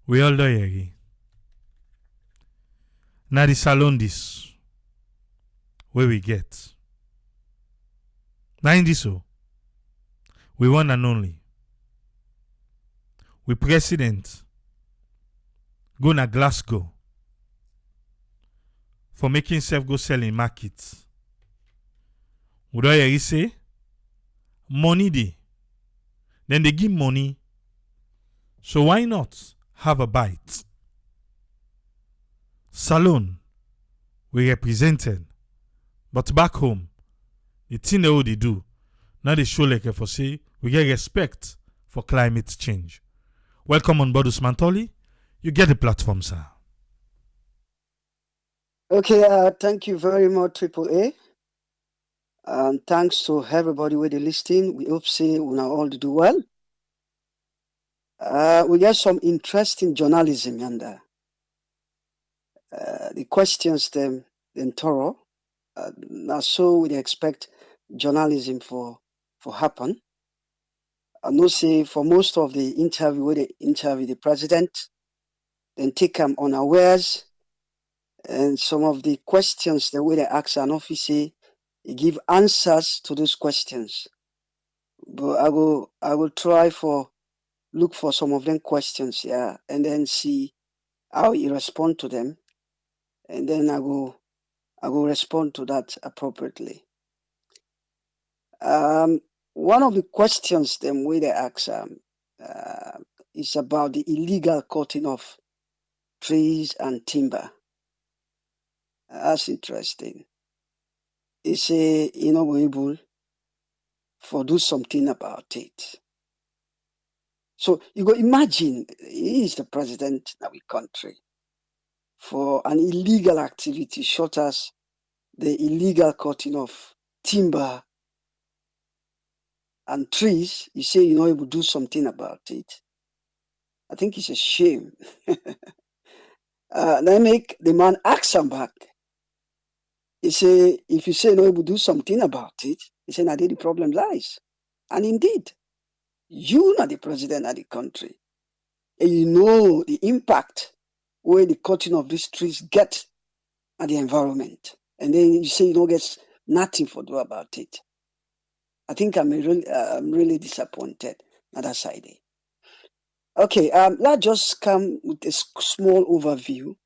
We all do yegi. Na the salon this where we get. Na in this so we one and only. We president go na Glasgow for making self go sell in market. We do yegi say money dey. Then they give money. So why not have a bite? Salon we represented, but back home, the thing they do, now they show like for say we get respect for climate change. Welcome on board Usman Tolly. You get the platform, sir. Okay, thank you very much, Triple A. And thanks to everybody with the listening. We hope say we now all do well. We get some interesting journalism and the questions them thorough. Now so we expect journalism for happen. I know say for most of the interview where they interview the president, then take them unawares, and some of the questions the way they ask an officer, he give answers to those questions. But I will try for look for some of them questions, yeah, and then see how he respond to them, and then I will respond to that appropriately. One of the questions them way they ask is about the illegal cutting of trees and timber. That's interesting. He say we're able for do something about it. So you go imagine he is the president of the country for an illegal activity short as the illegal cutting of timber and trees. You say you're not able to do something about it. I think it's a shame. Then make the man ask him back. He say, if you say you're not able to do something about it, he say, now the problem lies. And indeed, you are the president of the country. And you know the impact where the cutting of these trees get at the environment. And then you say you don't get nothing for do about it. I think I'm really disappointed on that side. Okay, let's just come with a small overview,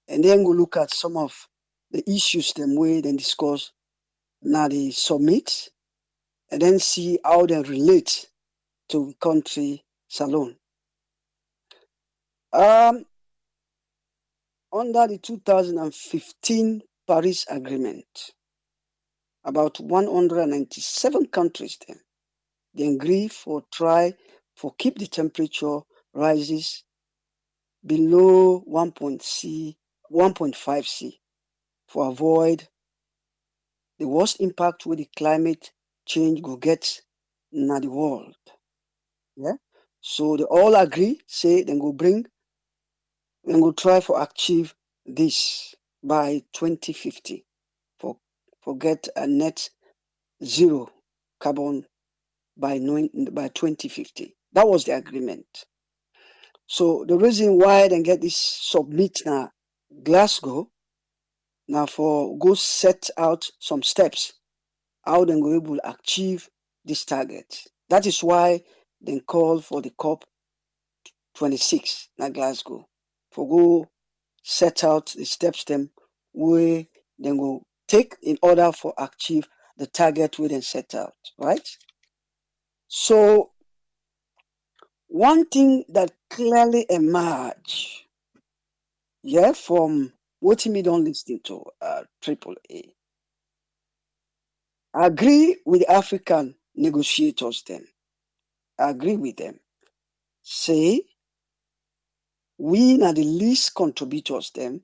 and then we'll look at some of the issues them way then discuss now the summit, and then see how they relate to country salon. Under the 2015 Paris Agreement, about 197 countries then they agree for try for keep the temperature rises below 1.5 C for avoid the worst impact with the climate change go get in the world. Yeah. So they all agree, say they go try for achieve this by 2050 for get a net zero carbon by 2050. That was the agreement. So the reason why they get this submit now Glasgow now for go set out some steps how they go able to achieve this target. That is why they call for the COP26 na Glasgow for go set out the steps them where they go take in order for achieve the target we then set out, right? So one thing that clearly emerge, yeah, from what me don't listen to Triple A, agree with the African negotiators then. Agree with them. Say we are the least contributors then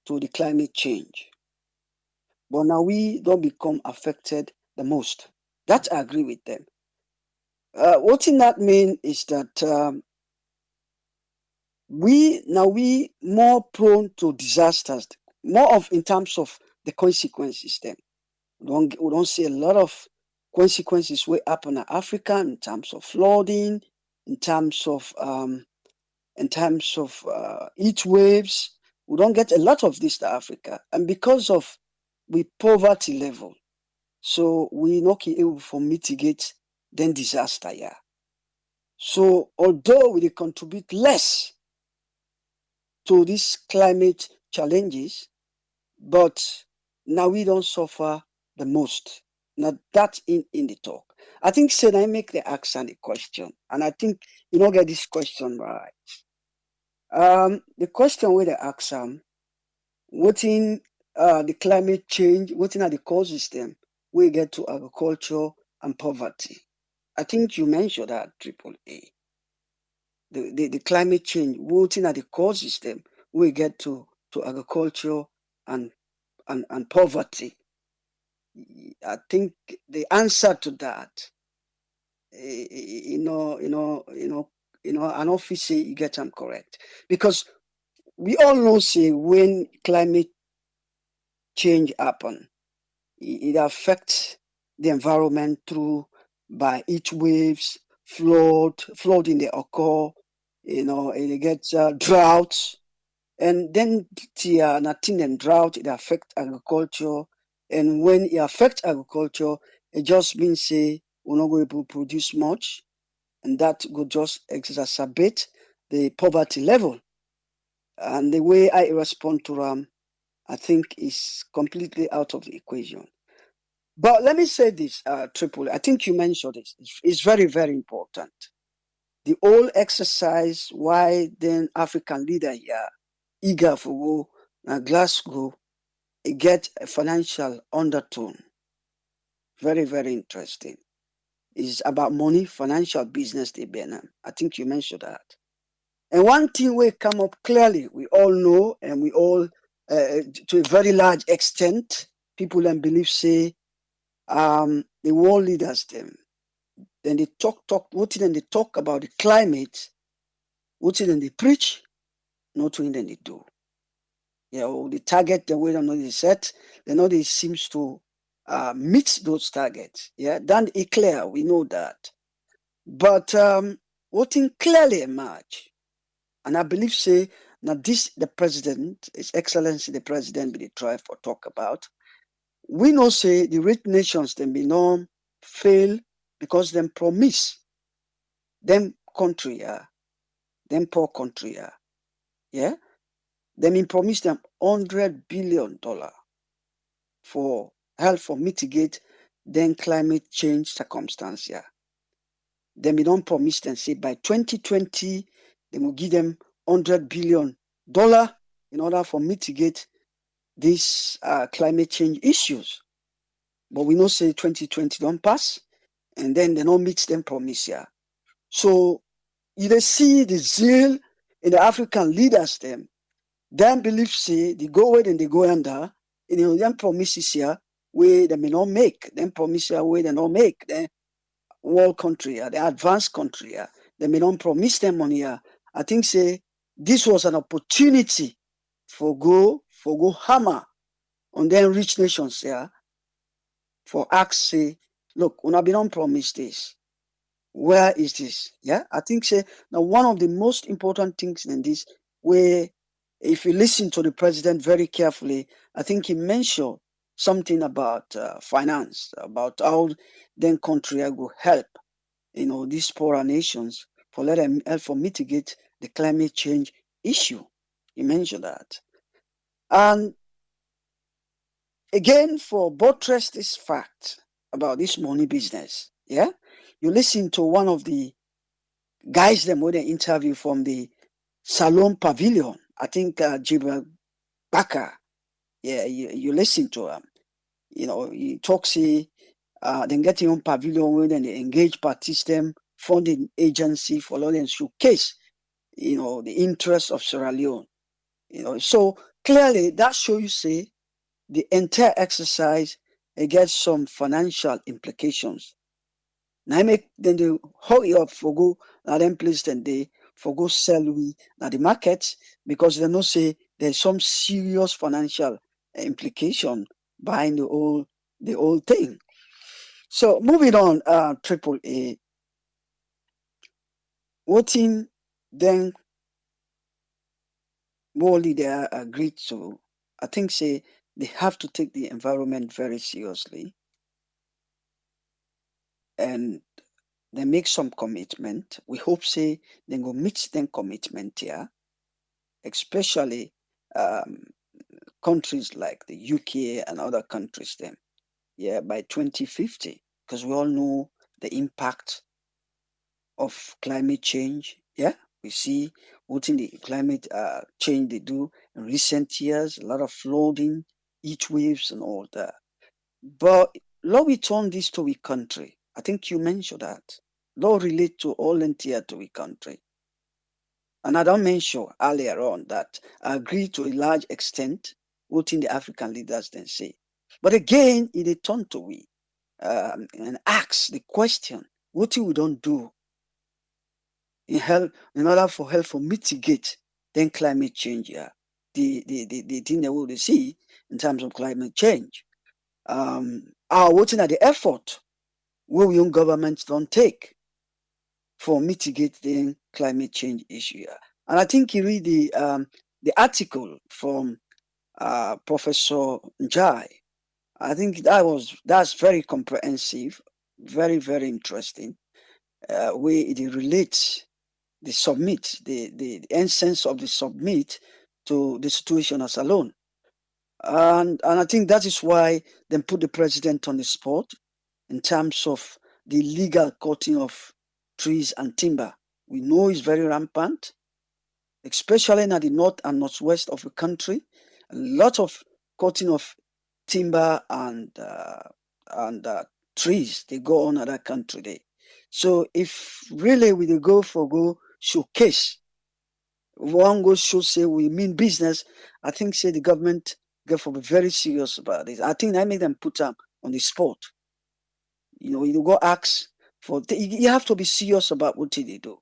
to the climate change. But now we don't become affected the most. That I agree with them. What in that mean is that we more prone to disasters, more of in terms of the consequences then. We don't see a lot of consequences will happen in Africa in terms of flooding, in terms of in terms of heat waves. We don't get a lot of this to Africa. And because of the poverty level, so we not able to mitigate then disaster, yeah. So although we contribute less to these climate challenges, but now we don't suffer the most. Now that's in the talk. I think said I make the accent the question, and I think you don't get this question right. The question where they ask what in the climate change, what in are the causes them we get to agriculture and poverty. I think you mentioned that triple A. The climate change, what in are the causes them we get to agriculture and poverty. I think the answer to that, an officer you get them correct because we all know say when climate change happen, it affects the environment through by heat waves, flooding they occur, it gets droughts, and then the nothing and drought it affect agriculture, and when it affects agriculture, it just means say we're not going to produce much, and that could just exacerbate the poverty level. And the way I respond to them, I think is completely out of the equation. But let me say this, Triple. I think you mentioned this. It's very, very important. The whole exercise why then African leader here eager for go Glasgow, it get a financial undertone. Very, very interesting. It's about money, financial business, they Benin. I think you mentioned that. And one thing will come up clearly, we all know, and we all, to a very large extent, people and believe say, the world leaders them. Then they talk, what then they talk about the climate, what then they preach, not what then they do. The target the way they know they set, they know they seems to meet those targets. Yeah, then it clear, we know that. But what thing clearly emerge, and I believe say now this the president, His Excellency the President, they try for talk about. We know say the rich nations them be known fail because them promise them country, them poor country, yeah, them promise them $100 billion for help for mitigate then climate change circumstance, yeah. Then we don't promise them say by 2020 they will give them $100 billion in order for mitigate these climate change issues. But we know say 2020 don't pass, and then they don't meet them promise, yeah. So you see the zeal in the African leaders them. Them believe say they go where then they go under, them promises here where they may not make, them promises here where they not make. The world country, the advanced country, they may not promise them money. I think say this was an opportunity for go hammer on them rich nations here for ask say, look, una be don't promise this. Where is this? Yeah, I think say now one of the most important things in this, where if you listen to the president very carefully, I think he mentioned something about finance, about how then country will help, these poorer nations for let them help for mitigate the climate change issue. He mentioned that, and again for buttress this fact about this money business. Yeah, you listen to one of the guys them with an interview from the Salon Pavilion. I think Jibril Baka. Yeah, you listen to him. He talks. Then get your own pavilion where then they engage participant funding agency for law and showcase. The interest of Sierra Leone. So clearly that shows you say the entire exercise it gets some financial implications. Now I make then they hurry up for go now them place then they for go sell we now the market because they know say there's some serious financial implication behind the whole thing. So moving on, Triple A, what in then morally they are agreed to, I think say they have to take the environment very seriously, and they make some commitment. We hope say they go meet them commitment here, especially um, countries like the UK and other countries then, yeah, by 2050, because we all know the impact of climate change. Yeah, we see what in the climate change they do in recent years, a lot of flooding, heat waves, and all that. But law we turn this to a country. I think you mentioned that. Law relate to all entire to a country. And I don't mention earlier on that I agree to a large extent what in the African leaders then say. But again, it is turn to we and ask the question, what we don't do in order for help for mitigate then climate change, yeah, the thing that we will see in terms of climate change. Are waiting at the effort where young governments don't take for mitigating climate change issue. Yeah. And I think you read the article from Professor Njai. I think that's very comprehensive, very, very interesting, where it relates the submit, the essence of the submit to the situation as alone. And I think that is why they put the president on the spot in terms of the legal cutting of trees and timber. We know it's very rampant, especially in the north and northwest of the country. A lot of cutting of timber and trees they go on at that country there. So if really we dey go showcase, one go show say we mean business, I think say the government get for be very serious about this. I think I make them put them on the spot. You go ask for, you have to be serious about what they do.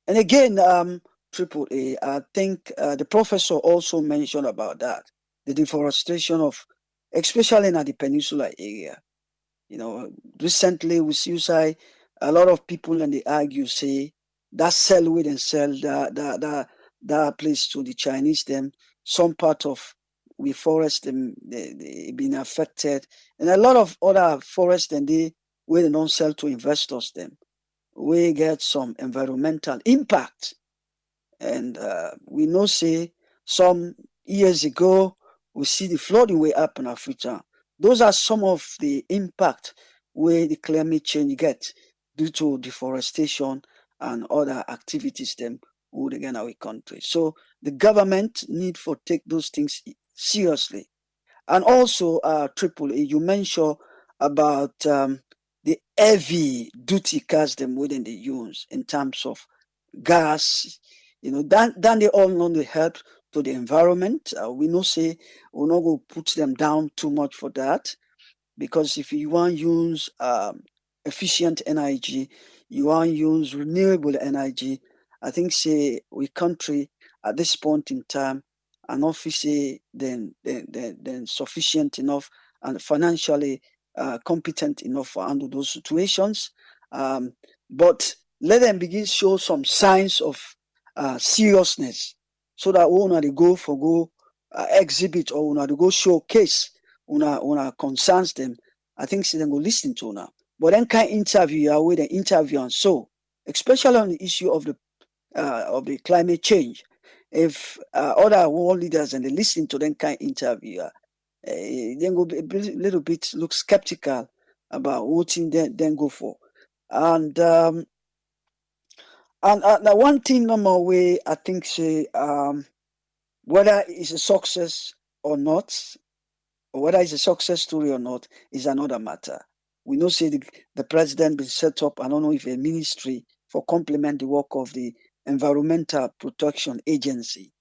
And again, Triple A, I think the professor also mentioned about that, the deforestation of, especially in the peninsula area. Recently we see say a lot of people and they argue say that sell with and sell that place to the Chinese them, some part of we forest them they been affected, and a lot of other forest and they where they don't sell to investors them, we get some environmental impact. And we know say some years ago we see the flooding way up in Africa. Those are some of the impact where the climate change get due to deforestation and other activities them would again our country. So the government need for take those things seriously. And also, Triple A, you mentioned about the heavy duty cars them within the use in terms of gas. Then they all know the help to the environment. We know say we're not going to put them down too much for that, because if you want to use efficient energy, you want to use renewable energy, I think say we country at this point in time are not say then sufficient enough and financially competent enough to handle those situations. Um, but let them begin show some signs of seriousness, so that when they go exhibit, or when they go showcase una concerns them, I think say them go listen to una. But then kind interview with the interview, and so especially on the issue of the climate change. If other world leaders and they listen to them kind interview, then go be a little bit look skeptical about what in then go for. And the one thing no more way I think say whether it's a success or not, or whether it's a success story or not, is another matter. We know say the president will set up, I don't know if a ministry for complement the work of the Environmental Protection Agency.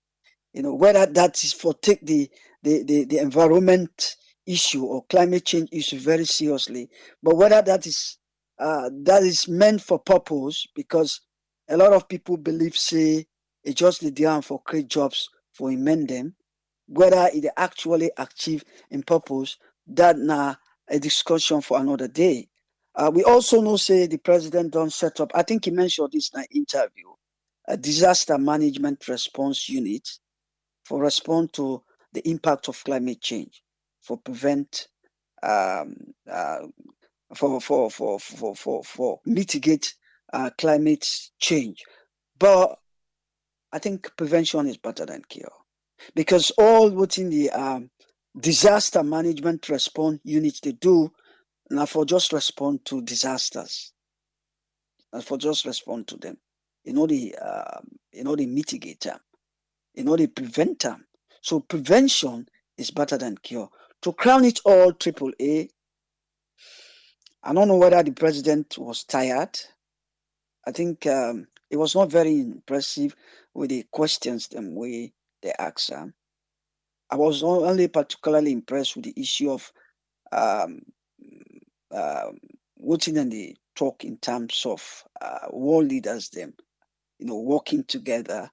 Whether that is for take the environment issue or climate change issue very seriously, but whether that is meant for purpose, because a lot of people believe say it's just the down for create jobs for amend them, whether it actually achieve in purpose, that now a discussion for another day. We also know say the president don't set up, I think he mentioned this in an interview, a disaster management response unit, for respond to the impact of climate change, for prevent um, uh, for mitigate climate change. But I think prevention is better than cure, because all what in the disaster management response units they do now for just respond to disasters, and for just respond to them. They mitigate them, they prevent them. So prevention is better than cure. To crown it all, triple A. I don't know whether the president was tired. I think it was not very impressive with the questions them way they asked him. I was only particularly impressed with the issue of um, what's in the talk in terms of world leaders them, working together,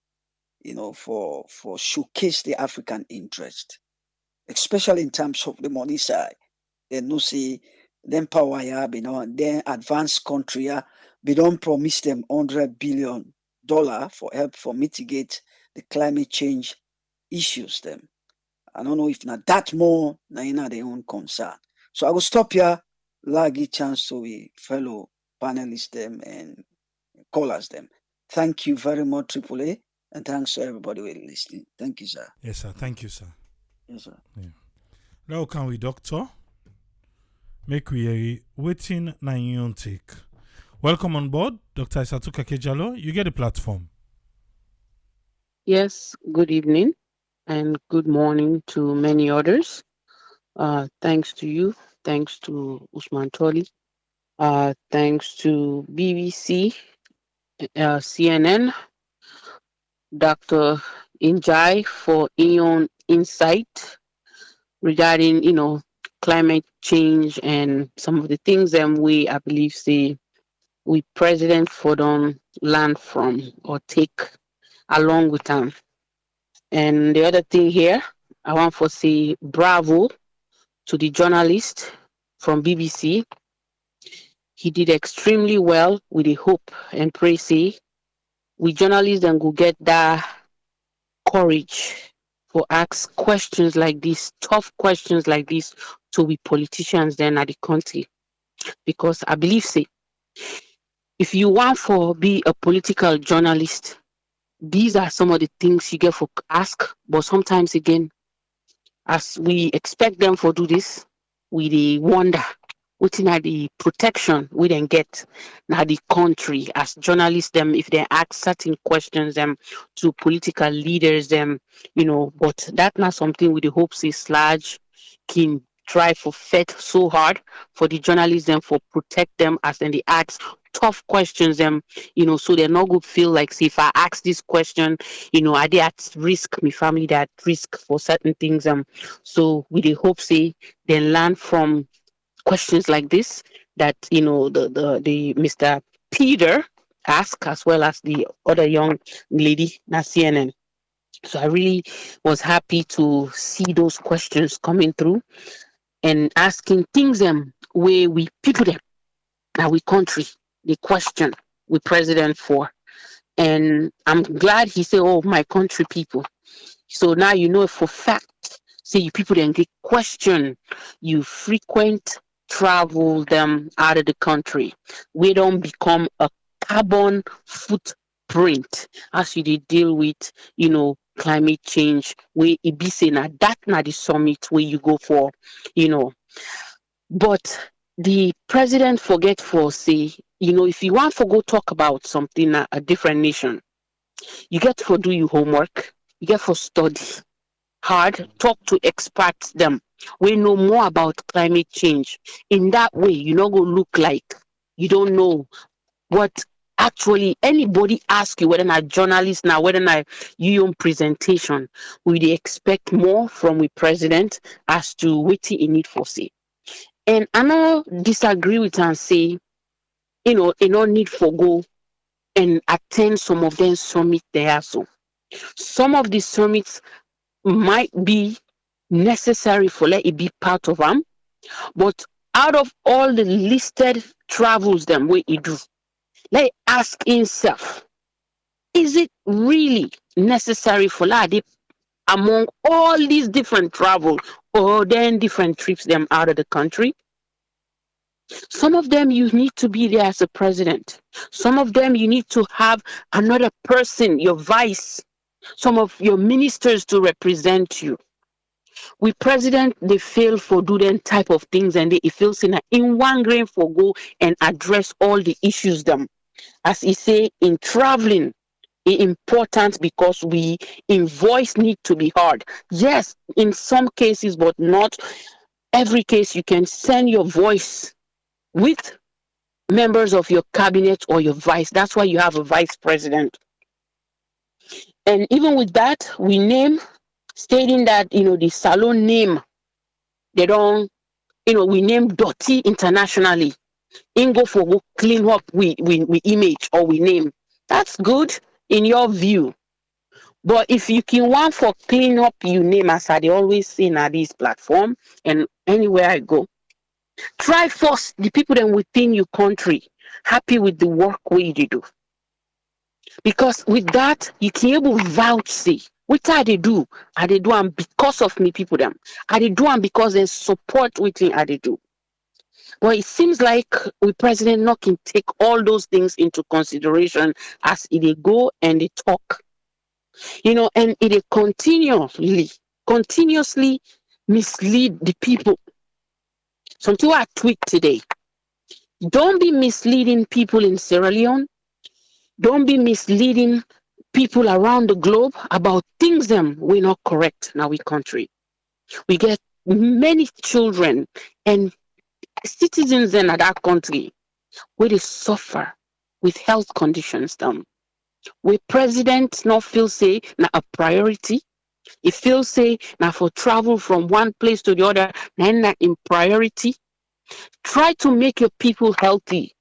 for showcase the African interest, especially in terms of the money side. They no see them power ya, then advanced country ya, we don't promise them $100 billion for help for mitigate the climate change issues them. I don't know if not that more na their own concern. So I will stop here, lagi chance to we fellow panelists them and callers them. Thank you very much, Triple A, and thanks to everybody who listening. Thank you, sir. Yes, sir. Thank you, sir. Yes, sir. Yeah. Now can we, doctor? Make we a waiting na your take. Welcome on board, Dr. Isatuka Kejalo. You get the platform. Yes, good evening and good morning to many others. Thanks to you. Thanks to Usman Toli. Thanks to BBC, CNN, Dr. Injai for your insight regarding, climate change and some of the things that I believe, say, we president for them learn from or take along with them. And the other thing here, I want to say bravo to the journalist from BBC. He did extremely well with the hope and pray say we journalists then go get that courage for ask questions like this, tough questions like this to we politicians then at the country. Because I believe say if you want for be a political journalist, these are some of the things you get for ask, but sometimes again as we expect them for do this, we dey wonder wetin are the protection we then get now the country as journalists them if they ask certain questions them to political leaders them, but that not something with the hopes is large can try for fet so hard for the journalists them for protect them as then they ask tough questions them, so they're not good feel like see if I ask this question, are they at risk, my family they at risk for certain things. So we the hope say then learn from questions like this that the Mr. Peter asked as well as the other young lady na CNN. So I really was happy to see those questions coming through and asking things where we people them now we country the question we president for. And I'm glad he said, oh, my country people. So now for fact, say you people then get question, you frequent travel them out of the country. We don't become a carbon footprint as you deal with, climate change. We it be saying that not the summit where you go for, you know. But the president forget for say, if you want to go talk about something a different nation, you get to do your homework, you get to study hard, talk to experts them. We know more about climate change. In that way, you not go look like you don't know what actually anybody ask you, whether not journalist now, whether not you own presentation, we dey expect more from the president as to what he need for say. And I no disagree with and say, it no need for go and attend some of them summit there. So some of the summits might be necessary for let it be part of them, but out of all the listed travels them where he do, let it ask himself, is it really necessary for let it among all these different travel or then different trips them out of the country. Some of them you need to be there as a president. Some of them you need to have another person, your vice, some of your ministers to represent you. We president they fail for do them type of things and they feel in one grain for go and address all the issues them. As he say in traveling, important because we in voice need to be heard. Yes, in some cases, but not every case. You can send your voice with members of your cabinet or your vice. That's why you have a vice president. And even with that, we name stating that the salon name they don't we name Dirty internationally. Ingo for go clean up we image or we name. That's good in your view. But if you can want for clean up your name, as I always say at this platform and anywhere I go, try first the people that within your country happy with the work we do. Because with that, you can able vouch say, what I they do? I they do and because of me people them. I they do and because they support within I they do. But it seems like we president not can take all those things into consideration as they go and they talk. And it continuously mislead the people. Something I tweet today. Don't be misleading people in Sierra Leone. Don't be misleading people around the globe about things them we're not correct in our country. We get many children and citizens in that country where they suffer with health conditions them. Where president not feel say na a priority. It feels say now for travel from one place to the other, then in priority. Try to make your people healthy.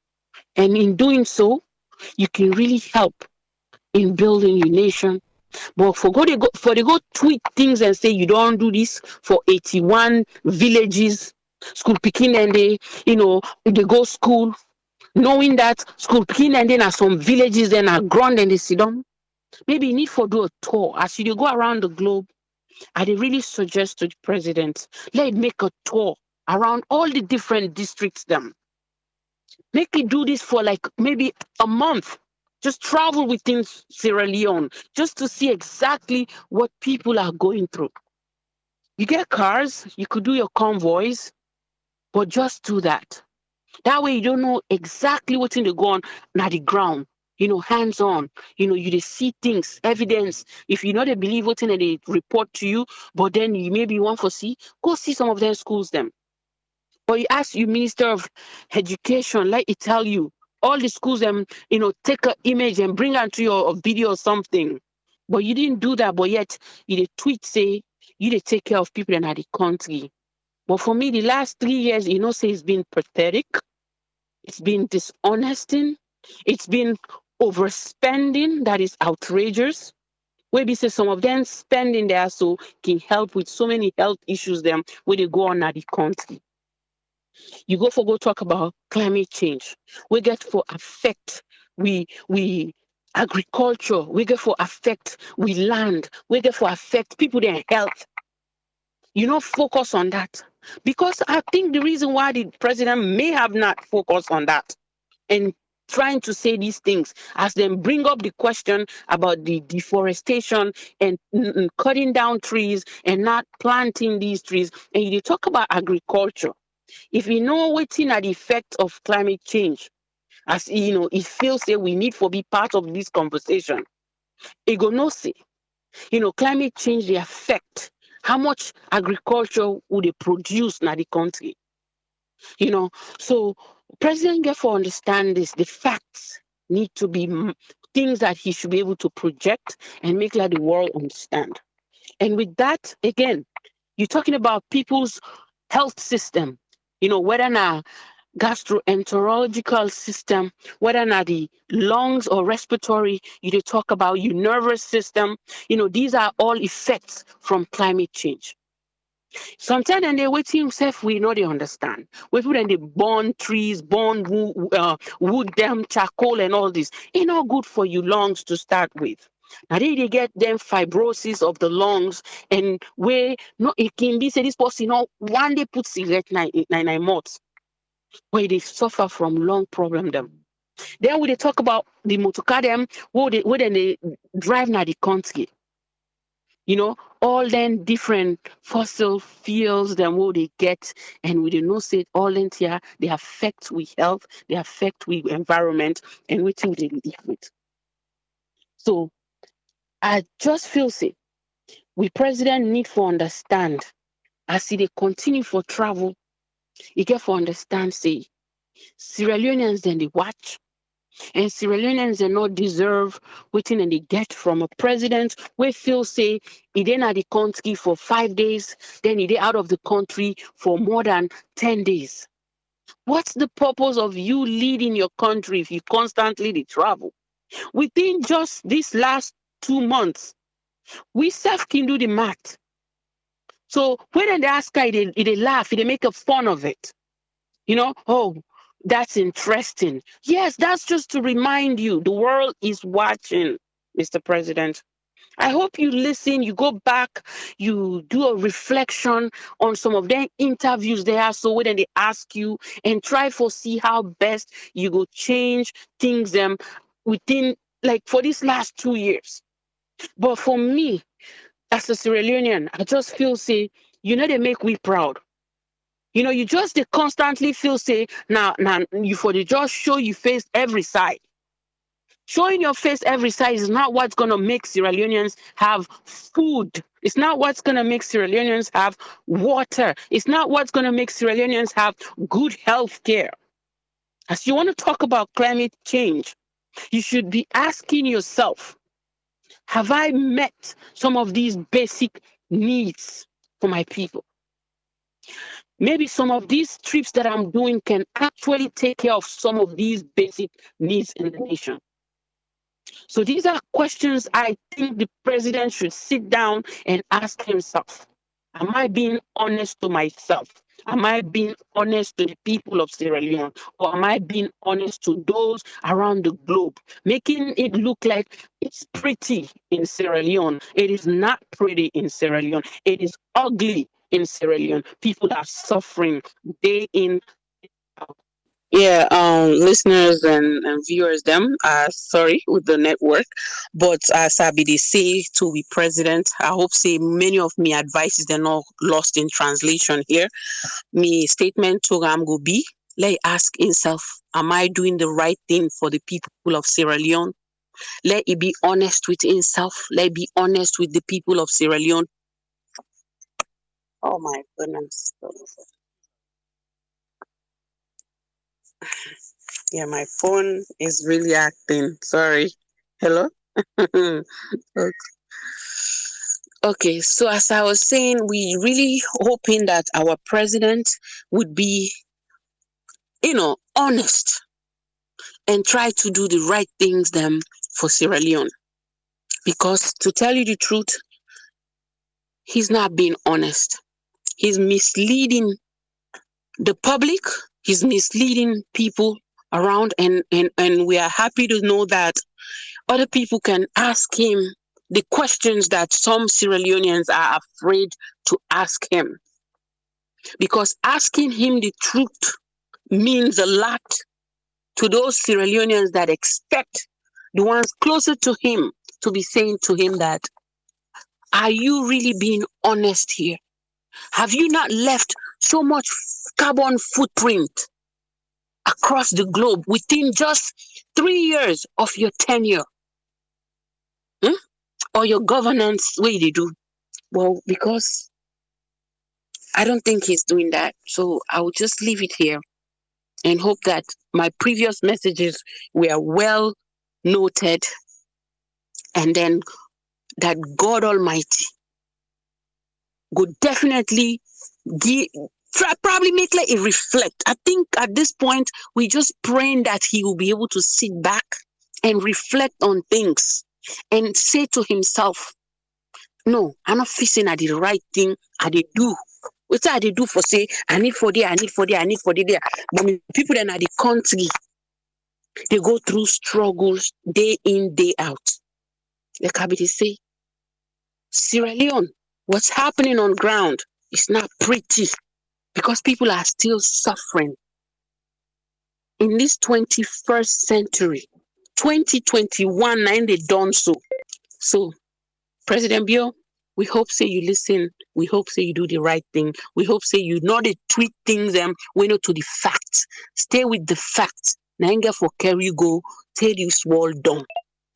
And in doing so, you can really help in building your nation. But for they go tweet things and say you don't do this for 81 villages, school picking and they go school, knowing that school picking and then are some villages then are ground and they sit down. Maybe you need for do a tour as you go around the globe. I really suggest to the president, let make a tour around all the different districts them. Make it do this for like maybe a month. Just travel within Sierra Leone just to see exactly what people are going through. You get cars, you could do your convoys, but just do that. That way you don't know exactly what's in the ground, not the ground. Hands on. You see things, evidence. If you know they believe what's in it, they report to you, but then you maybe want to see, go see some of them schools them. Or you ask your Minister of Education, let it tell you all the schools them, take an image and bring onto your video or something. But you didn't do that, but yet you did tweet say you did take care of people in the country. But for me, the last 3 years, say it's been pathetic. It's been dishonesting. It's been overspending that is outrageous. Maybe say some of them spending there so can help with so many health issues them when they go on at the country. You go talk about climate change. We get for affect we agriculture. We get for affect we land. We get for affect people their health. Focus on that because I think the reason why the president may have not focused on that and trying to say these things as them bring up the question about the deforestation and cutting down trees and not planting these trees. And you talk about agriculture. If you know what's in the effect of climate change, as it feels that we need to be part of this conversation. It go no say, climate change the effect. How much agriculture would they produce in the country? So President get for understand this. The facts need to be things that he should be able to project and make like the world understand. And with that, again, you're talking about people's health system, whether now gastroenterological system, whether not the lungs or respiratory, you talk about your nervous system. These are all effects from climate change. Sometimes and they wait himself, we know they understand. We put in the burn trees, burn wood, them charcoal and all this. It's not good for your lungs to start with. Now they get them fibrosis of the lungs, and where no it can be say this person one day put cigarette 9 months, where they suffer from lung problem them. Then we they talk about the motorcar them where then they drive now the country. All then different fossil fuels then what they get, and we do not say all in here they affect we health, they affect we environment, and we think they live with. So I just feel say we president need to understand as they continue for travel, you get to understand say Sierra Leoneans then they watch, and Sierra Leoneans they not deserve waiting and they get from a president we feel say he then at the country for 5 days, then he out of the country for more than 10 days. What's the purpose of you leading your country if you constantly travel? Within just this last 2 months, we self can do the math. So when they ask her, they laugh, they make a fun of it. Oh, that's interesting. Yes, that's just to remind you the world is watching, Mr. President. I hope you listen, you go back, you do a reflection on some of their interviews they are, so when they ask you, and try to see how best you go change things within, like, for these last 2 years. But for me, as a Sierra Leonean, I just feel say, they make we proud. You just they constantly feel say, now you for the just show you face every side. Showing your face every side is not what's going to make Sierra Leoneans have food. It's not what's going to make Sierra Leoneans have water. It's not what's going to make Sierra Leoneans have good health care. As you want to talk about climate change, you should be asking yourself, have I met some of these basic needs for my people? Maybe some of these trips that I'm doing can actually take care of some of these basic needs in the nation. So these are questions I think the president should sit down and ask himself. Am I being honest to myself? Am I being honest to the people of Sierra Leone? Or am I being honest to those around the globe? Making it look like it's pretty in Sierra Leone. It is not pretty in Sierra Leone. It is ugly in Sierra Leone. People are suffering day in, out. Yeah, listeners and viewers, them sorry with the network, but as I be they say to be president, I hope say many of me advices they're not lost in translation here. Me statement to Ram go be, let ask himself, am I doing the right thing for the people of Sierra Leone? Let it be honest with himself. Let it be honest with the people of Sierra Leone. Oh my goodness. Yeah, my phone is really acting. Sorry. Hello? Okay, so as I was saying, we really hoping that our president would be, honest and try to do the right things them for Sierra Leone. Because to tell you the truth, he's not being honest. He's misleading the public. He's misleading people around, and we are happy to know that other people can ask him the questions that some Sierra Leoneans are afraid to ask him. Because asking him the truth means a lot to those Sierra Leoneans that expect the ones closer to him to be saying to him that, are you really being honest here? Have you not left so much carbon footprint across the globe within just 3 years of your tenure? Or your governance, what did you do? Well, because I don't think he's doing that. So I will just leave it here and hope that my previous messages were well noted, and then that God Almighty would definitely probably make like a reflect. I think at this point, we just praying that he will be able to sit back and reflect on things and say to himself, no, I'm not facing at the right thing. I did do. What's I did do for say, I need for there, I need for there, I need for there. But people that are the country, they go through struggles day in, day out. the cabinet say, Sierra Leone, what's happening on ground is not pretty because people are still suffering. In this 21st century, 2021, and they done so. So, President Bio, we hope say you listen. We hope say you do the right thing. We hope say you not the tweet things we know to the facts. Stay with the facts. Nanga for carry you go, tell you swall down.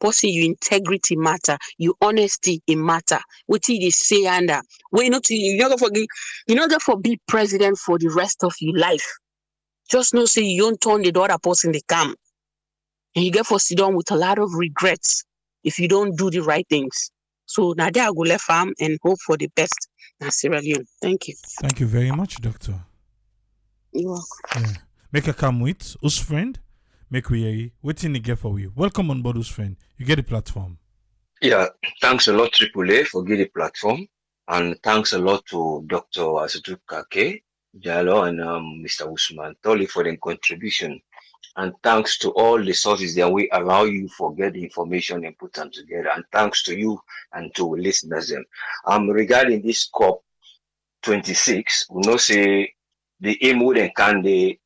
Pussy you integrity matter, you honesty in matter. What they say under we not you not gonna for be president for the rest of your life. Just know say you don't turn the other person they come. And you get for sit down with a lot of regrets if you don't do the right things. So now there I go left farm and hope for the best. Now Sierra Leone. Thank you. Thank you very much, Doctor. You're welcome. Yeah. Make a come with us friend. Make we hear waiting to get for you. Welcome on board, us friend. You get the platform. Yeah, thanks a lot, AAA, for getting the platform. And thanks a lot to Dr. Asutu Kake, Jalo, and Mr. Usman Toli for their contribution. And thanks to all the sources that we allow you for get the information and put them together. And thanks to you and to listeners. Regarding this COP26, we know say the aim wouldn't can they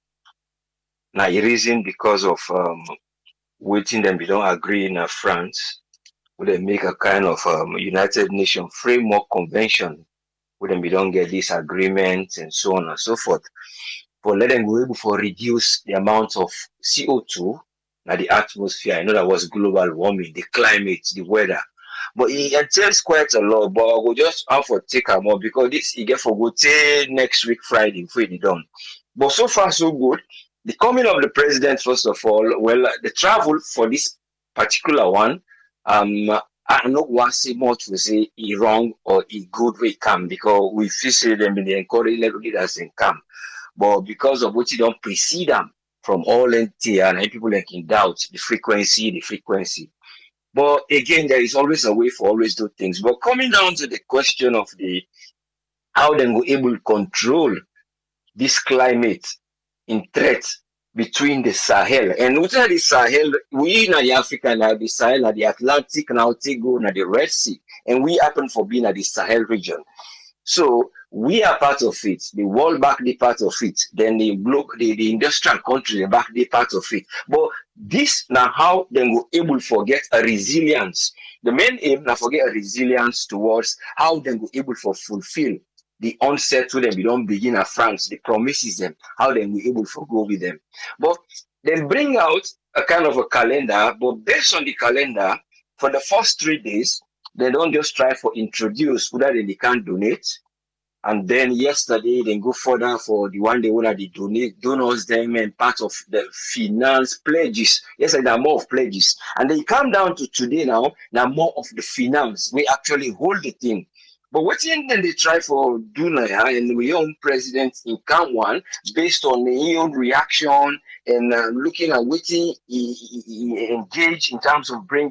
now reason because of waiting them we don't agree in France. Would they make a kind of United Nations framework convention? Would they don't get this agreement and so on and so forth? For let them be able to reduce the amount of CO2 in the atmosphere. I know that was global warming, the climate, the weather. But it entails quite a lot. But we'll just have to take a more because this you get for go till next week Friday if we done. But so far so good. The coming of the president, first of all, well, the travel for this particular one, I don't want to say much to say he wrong or he good way come because we feel say them in the encourage leaders and come. But because of what you don't precede them from all NT and people like in doubt the frequency. But again, there is always a way for always do things. But coming down to the question of the how they will able to control this climate in threat between the Sahel and what are the Sahel? We in the Africa now the Sahel, the Atlantic now go now the Red Sea, and we happen for being at the Sahel region. So we are part of it. The world back the part of it. Then the industrial country back the part of it. But this now how they will able to get a resilience. The main aim now forget a resilience towards how they will able to fulfill the onset to them. We don't begin at France. The promises them how they will able to go with them. But they bring out a kind of a calendar. But based on the calendar, for the first 3 days, they don't just try for introduce whether they can't donate. And then yesterday, they go further for the one they want to donors them and part of the finance pledges. Yesterday, there are more of pledges. And they come down to today now more of the finance. We actually hold the thing. But what then they try for doing and we own president in Camp 1 based on the own reaction and looking at what he engaged in terms of bring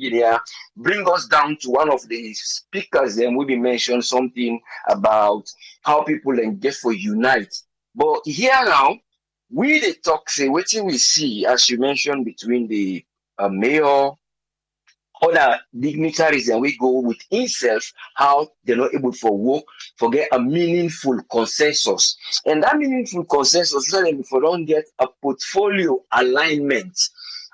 us down to one of the speakers. Then we be mentioned something about how people engage for unite. But here now, we the talk say what we see as you mentioned between the mayor. Other dignitaries and we go with himself how they're not able to work get a meaningful consensus. And that meaningful consensus is that if we don't get a portfolio alignment.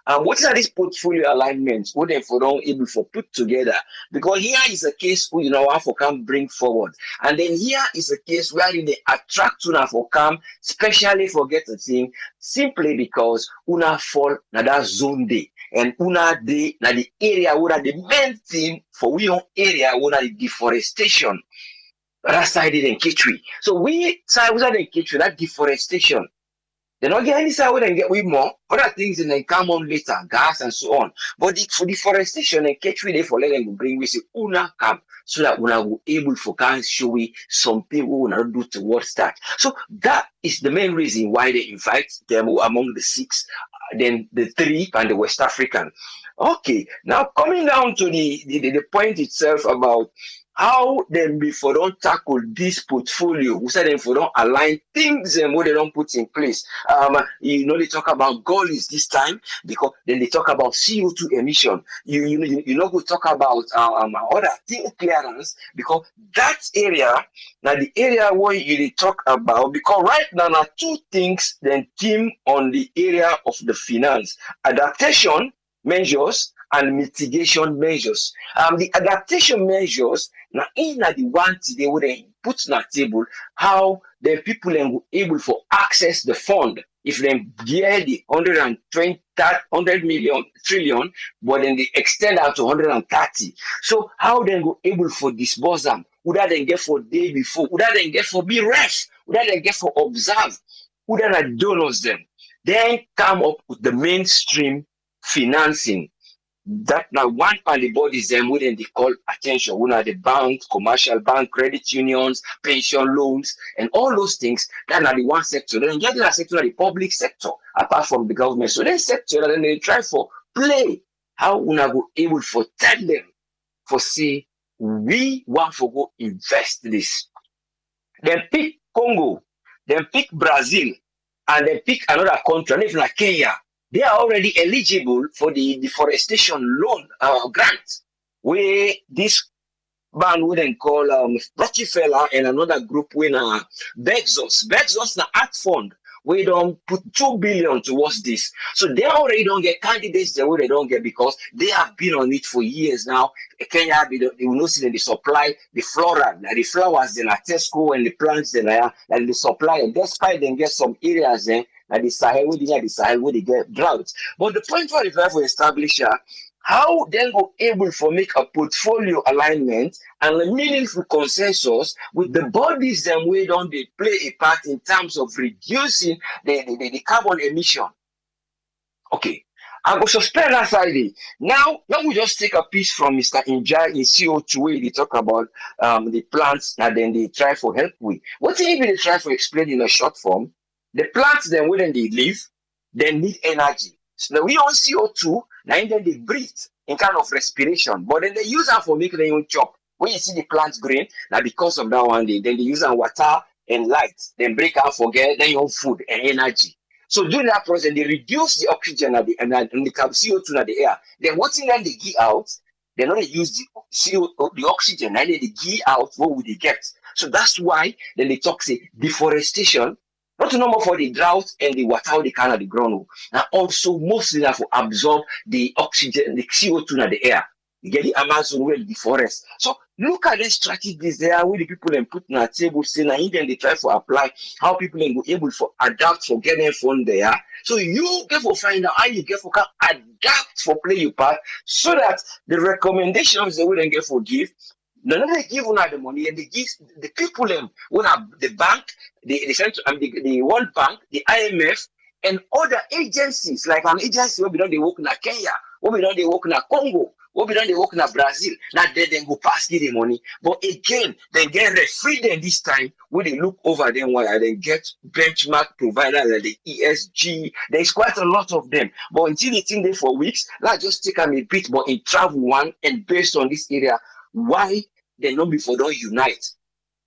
And what are these portfolio alignments? What if we don't able to put together? Because here is a case where for can bring forward. And then here is a case where they attract to for come, especially for get a thing, simply because una fall na that zone day. And una day na the area where the main thing for we own area where the deforestation. That side in Kitchery. So we side was in Kitchery, that deforestation. They don't get any side where they get we more. Other things and then come on later, gas and so on. But for deforestation and Kitchery, they for let them bring we say una come so that una will able for can show we something we will do towards that. So that is the main reason why they invite them among the 6. Then the 3 and the West African. Okay, now coming down to the point itself about how them before don't tackle this portfolio, we say them for don't align things and what they don't put in place. They talk about goals this time because then they talk about CO2 emission. You know, we talk about other thing clearance because that area now the area where you talk about because right now two things then team on the area of the finance adaptation measures and mitigation measures. The adaptation measures now in the one they would put on the table how the people are able for access the fund if they get the 100 million trillion, but then they extend out to 130. So how they go able for disburse them? Would that then get for day before? Would that then get for be rest? Would that then get for observe? Would that donors them? Then come up with the mainstream financing. That now one part the bodies them wouldn't they call attention. One are the banks, commercial bank, credit unions, pension loans, and all those things. That are the one sector. Then get the sector the public sector, apart from the government. So then sector, then they try for play how una go able for tell them for see we want to go invest this. Then pick Congo, then pick Brazil, and then pick another country, even like Kenya. They are already eligible for the deforestation loan grant, where this man wouldn't call Rockefeller and another group winner Bezos. Bezos na art fund. We don't put 2 billion towards this. So they already don't get candidates the way they don't get because they have been on it for years now. Kenya, they will not see the supply, the flora, the flowers, the Tesco and the plants, and the supply. And despite them get some areas there, the Sahel, where they get droughts. But the point where they try to establish how then go able for make a portfolio alignment and a meaningful consensus with the bodies then where don't they play a part in terms of reducing the carbon emission. Okay. I go suspend that side. Now we just take a piece from Mr. Injai in CO2 where they talk about the plants that then they try for help with. What if they try to explain in a short form? The plants then when they live, they need energy. So now we on CO2, now then they breathe in kind of respiration, but then they use them for making their own chop. When you see the plants green, now because of that one, then they use them water and light, then break out for get their own food and energy. So during that process, they reduce the oxygen and the CO2 in the air. Then what thing then they give out, they not use the oxygen, and then they give out what would they get. So that's why then they talk say deforestation. Not normal for the drought and the water they can the ground. Now also mostly for absorb the oxygen, the CO2 in the air. You get the Amazon where the forest. So look at the strategies there where the people and put on a table saying now then they try to apply how people can go able for adapt for getting fund there. So you get for find out how you get for can adapt for play your part so that the recommendations they wouldn't get for give. None they give una the money and they give the people when the bank, the central the World Bank, the IMF, and other agencies like an agency where we don't they work in Kenya, where we don't they work in Congo, where we don't they work in Brazil. Now they then go pass the money, but again they get free them this time when they look over them while they get benchmark providers like the ESG. There's quite a lot of them, but until they think there for weeks, let's just take them a bit, but in travel one and based on this area, why they not before don't unite.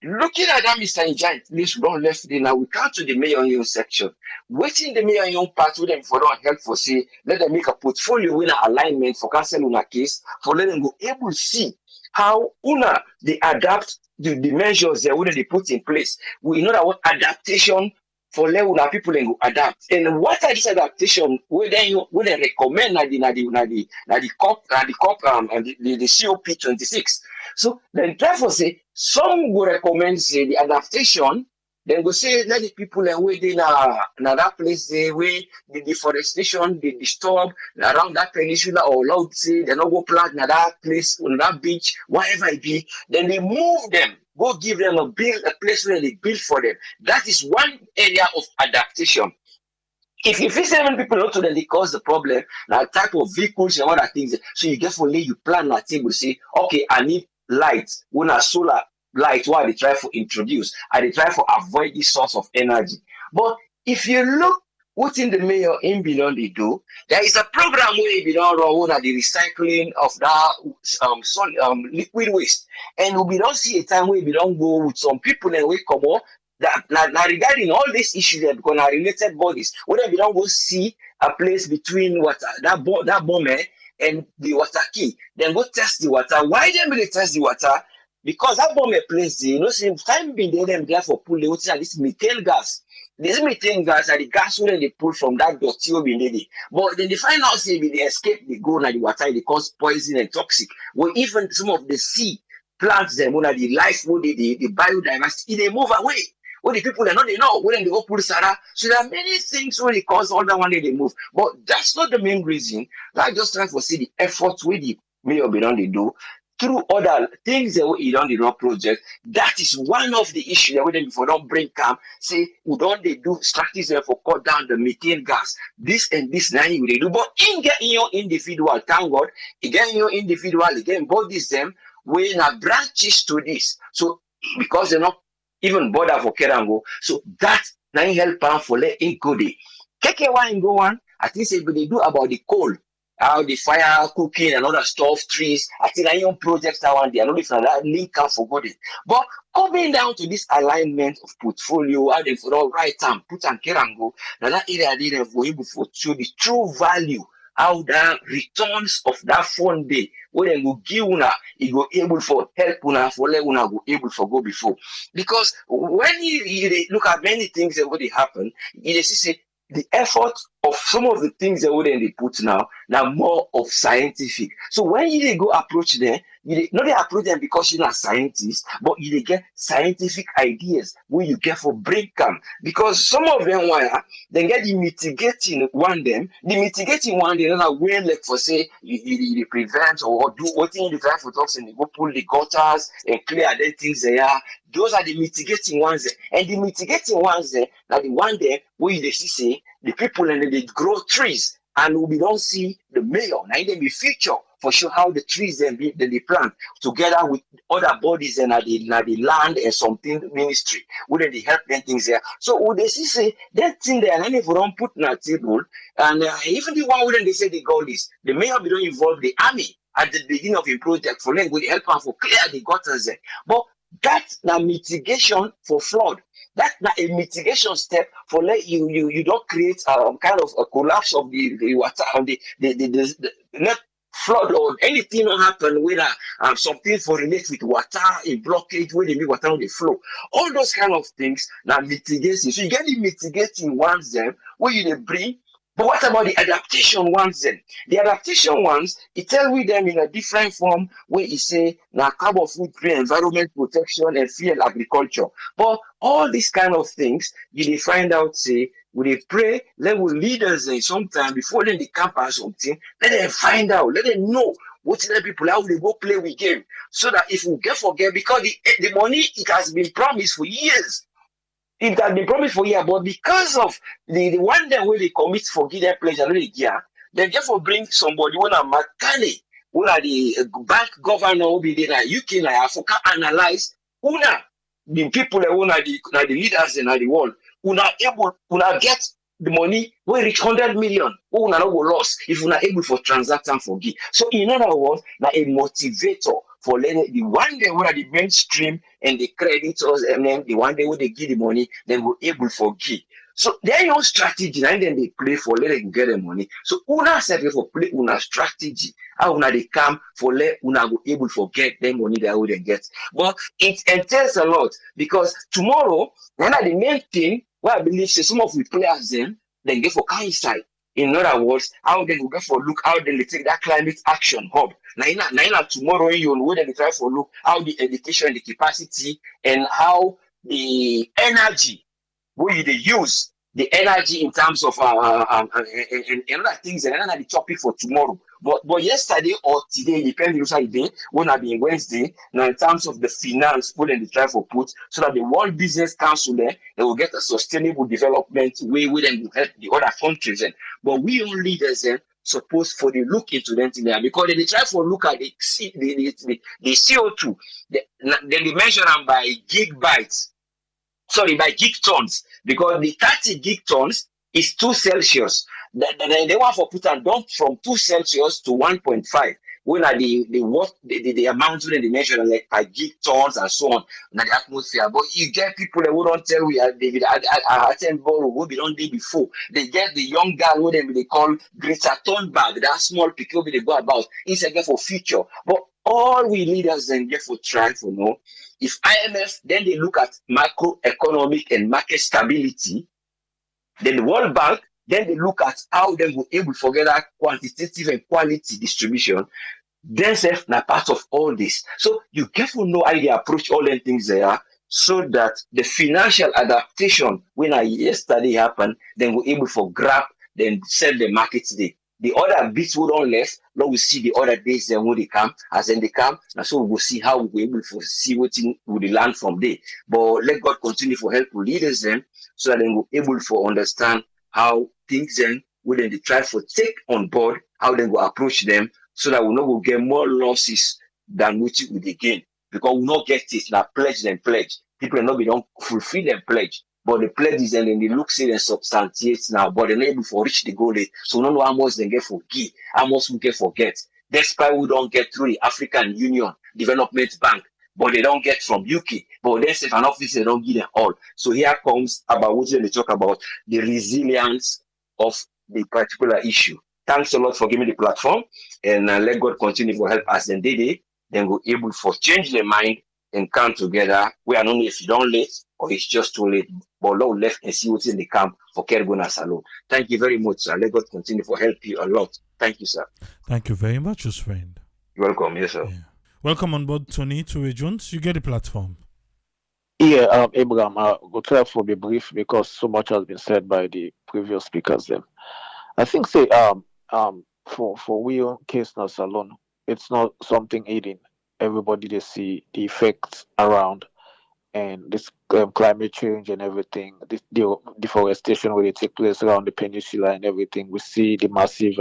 Looking at that, Mr. Giant, please don't left there now. We come to the Mayor Young section. Waiting the Mayor Young part with them for don't help for say, let them make a portfolio with an alignment for cancel una case, for let them go able to see how una they adapt the measures they already put in place. We know that what adaptation for let una people and go adapt. And what are this adaptation where they recommend the COP and the COP26. So then therefore say some will recommend say the adaptation, then go say let the people and where they na that place where the deforestation they disturb around that peninsula or loud say they not go plant na that place on that beach, whatever it be, then they move them. Go give them a place where they build for them. That is one area of adaptation. If you fix seven people not to then they cause the problem, that type of vehicles and other things. So you get for lay you plan that table, say, okay, I need light, when a solar light, why they try to introduce, and they try to avoid this source of energy. But if you look what in the mayor in Beyond they do, there is a program where we don't run at the recycling of that liquid waste. And we don't see a time where we don't go with some people and we come up that now regarding all these issues that because are related bodies, whether we don't go see a place between what that bomb and the water key, then go test the water. Why then we test the water? Because that bomb place, you know, same time being there for pull the water, this methane gas. This methane gas are the gas when they pull from that dirty lady. But then they find out say they escape, they go in the water, they cause poison and toxic. Well, even some of the sea plants them, when the life, the biodiversity, they move away. When the people are not they know when they go pull Sarah. So there are many things when they cause all that one day they move. But that's not the main reason. I just try to see the efforts where the mayor be done they do through other things that we done the raw project. That is one of the issues that we before don't bring camp. Say we don't they do strategies for cut down the methane gas. This and this now you they do. But in getting your individual, thank God, again your individual, again both these them we na branches to this. So because they're not even bother for Kerango. So that now help them for let it go there. Keke one go on. I think say they do about the coal, how the fire cooking and other stuff, trees. I think I own projects that one day. I know if that link up for good. But coming down to this alignment of portfolio, how they for all right time put and Kerango, now that area there for him before show the true value. How the returns of that fund day when they go give una, it go able for help una for let una go able for go before. Because when you look at many things that would happen, you see say the effort of some of the things that would they put now more of scientific. So when you go approach them, you not they approach them because you're not scientists, but you get scientific ideas where you get for break them. Because some of them then get the mitigating one them. The mitigating one they not way like for say you prevent or do what thing you try for talks and they go pull the gutters and clear the things they are. Those are the mitigating ones there. And the mitigating ones there, now the one there where you see say the people and they grow trees and we don't see the mayor. Now they be feature for sure how the trees then they plant together with other bodies and the land and something ministry. Wouldn't they help them things there? So would they see say that thing there and if we don't put on a table and even the one wouldn't they say the goal is the mayor be don't involve the army at the beginning of the project for them will help them for clear the gutters there. But that's the mitigation for flood. That's not a mitigation step for let you don't create kind of a collapse of the water on the not flood or anything will happen with something for relate with water, a blockage where they make water on the flow. All those kind of things now mitigation. So you get the mitigating ones then where you they bring. But what about the adaptation ones then? The adaptation ones, it tell we them in a different form where it say now carbon footprint, environment protection, and field agriculture. But all these kind of things, you find out say, we they pray, let our leaders sometime before then they camp or something, let them find out, let them know what the people how they go play with game. So that if we get forget, because the money it has been promised for years. It has been promised for years, but because of the one day where they commit forgive their pleasure, they therefore bring somebody when a McCanny, who are the bank governor who be there, UK, like Africa, analyze the people who are the leaders in the world, who are able, who are get the money, we reach 100 million, who are not lost if we are able for transact and forgive. So in other words, now a motivator for letting the one day where the mainstream and the creditors and then the one day where they give the money, then we're able for give. So their own strategy, and then they play for let them get the money. So una set for play una strategy. How una they come for let una go able for get them money that would get. But it entails a lot because tomorrow, one of the main thing where I believe say some of the players then get for coincide. In other words, how they will go for look how they take that climate action hub. Now tomorrow you will they try for look how the education, the capacity, and how the energy where they use the energy in terms of and other things and another topic for tomorrow. But yesterday or today, depending on the day, when I be Wednesday, now in terms of the finance, what they try for put so that the World Business Council there, they will get a sustainable development way with them to help the other countries. But we own leaders then supposed for the look into them there because they try for look at the CO2, then they measure them by gigabytes. Sorry, by gig tons, because the 30 gig tons is 2 Celsius. They want for put and dump from 2 Celsius to 1.5. When are the amount when they measure like per gigatons and so on in the atmosphere. But you get people that who don't tell we are David Attenborough who be on day before. They get the young girl who they call Greta Thunberg, that small pickle they go about inside for future. But all we leaders then get for try for know if IMF then they look at macroeconomic and market stability, then the World Bank then they look at how they will able to forget that quantitative and quality distribution. Themselves na part of all this. So you careful know how they approach all them things there so that the financial adaptation when yesterday happened, then we're able for grab, then sell the market today. The other bits would on less, now we see the other days then when they come, as then they come, and so we will see how we're able to see what we learn from there. But let God continue for help leaders then, so that then we're able to understand how things then will then they try to take on board, how they will approach them, so that we know we'll get more losses than what we would gain. Because we not get it now pledge and pledge. People are not be don't fulfill them pledge. But the pledge is and then they look say and substantiate now, but they're not able to reach the goal. So we don't know how much they get for give, how much we get forget. Despite we don't get through the African Union Development Bank, but they don't get from UK. But then if an office they don't give them all. So here comes about what they talk about the resilience of the particular issue. Thanks a lot for giving me the platform, and let God continue to help us. And they then go able for change their mind and come together. We are not know if you don't late or it's just too late, but Lord left and see what's in the camp for Kergona Salon. Thank you very much, sir. Let God continue to help you a lot. Thank you, sir. Thank you very much, his friend. You're welcome, yes, sir. Yeah. Welcome on board, Tony Toure Jones. You get the platform. Yeah, Abraham, I'll try to be brief because so much has been said by the previous speakers. Then I think for we on case not alone, it's not something hidden. Everybody they see the effects around and this climate change and everything, the deforestation where they take place around the peninsula and everything. We see the massive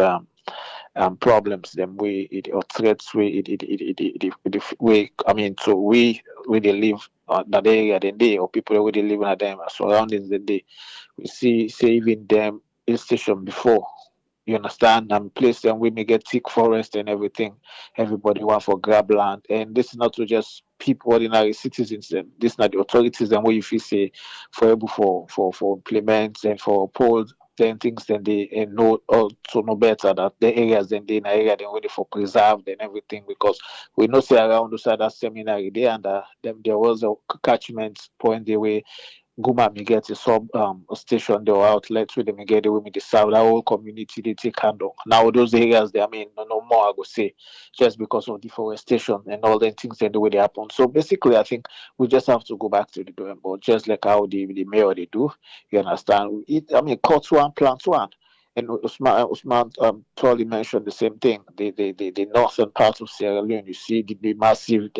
problems them way it or threats way it way I mean so we where they live that area then they or people where they live in them surroundings then they we see saving them in station before. You understand? And place them we may get thick forest and everything. Everybody want for grab land. And this is not to just people, ordinary citizens. Them. This is not the authorities and what you feel say for able for implement and for uphold then things then they and know also know better that the areas then they in the area then ready for preserved and everything because we know say around the side that seminary there and them there was a catchment point the way Guma may get a sub station or outlet where they may get the women the south that whole community they take handle. Now those areas they I mean no more I go say just because of deforestation and all the things and the way they happen. So basically I think we just have to go back to the drawing board, just like how the mayor they do. You understand? I mean cut one, plant one. And Usman probably mentioned the same thing. The northern part of Sierra Leone, you see the massive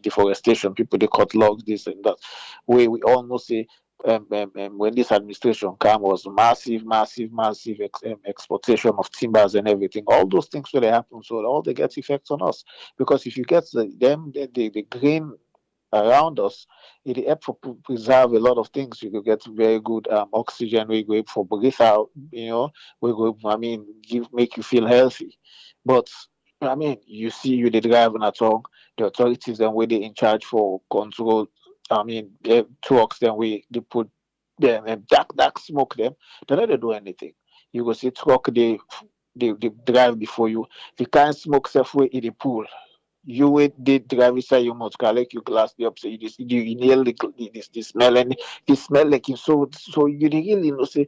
deforestation. People they cut logs, this and that. We all know say when this administration came was massive exportation of timbers and everything. All those things will happen. So all they get effects on us because if you get the green around us, it help for preserve a lot of things. You could get very good oxygen. We go for breathe out. You know, we go. I mean, make you feel healthy. But I mean, you see, you the driving at all. The authorities and where they in charge for control. I mean, trucks then we they put them and dark smoke them. They don't do anything. You go see truck they drive before you. The kind smoke self way in the pool you wait the driver say you must collect your glass the up so you inhale the smell and the smell like you so you really know say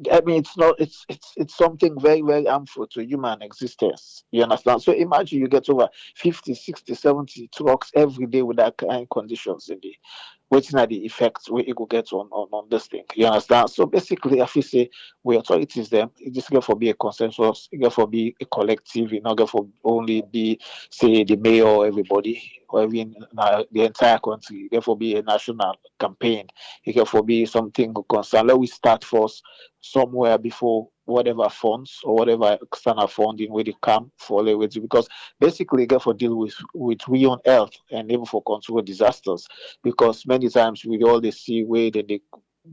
I mean it's not it's something very very harmful to human existence. You understand? So imagine you get over 50, 60, 70 trucks every day with that kind of conditions in the waiting at the effects we it will get on this thing. You understand? So basically, if you say we authorities them, it just get for be a consensus, it get for be a collective, it not get for only be say the mayor or everybody or even the entire country. It get for be a national campaign. It get for be something concern. Let we start first somewhere before whatever funds or whatever external funding where they come for because basically get for deal with we on health and even for control disasters because many times we all they see where they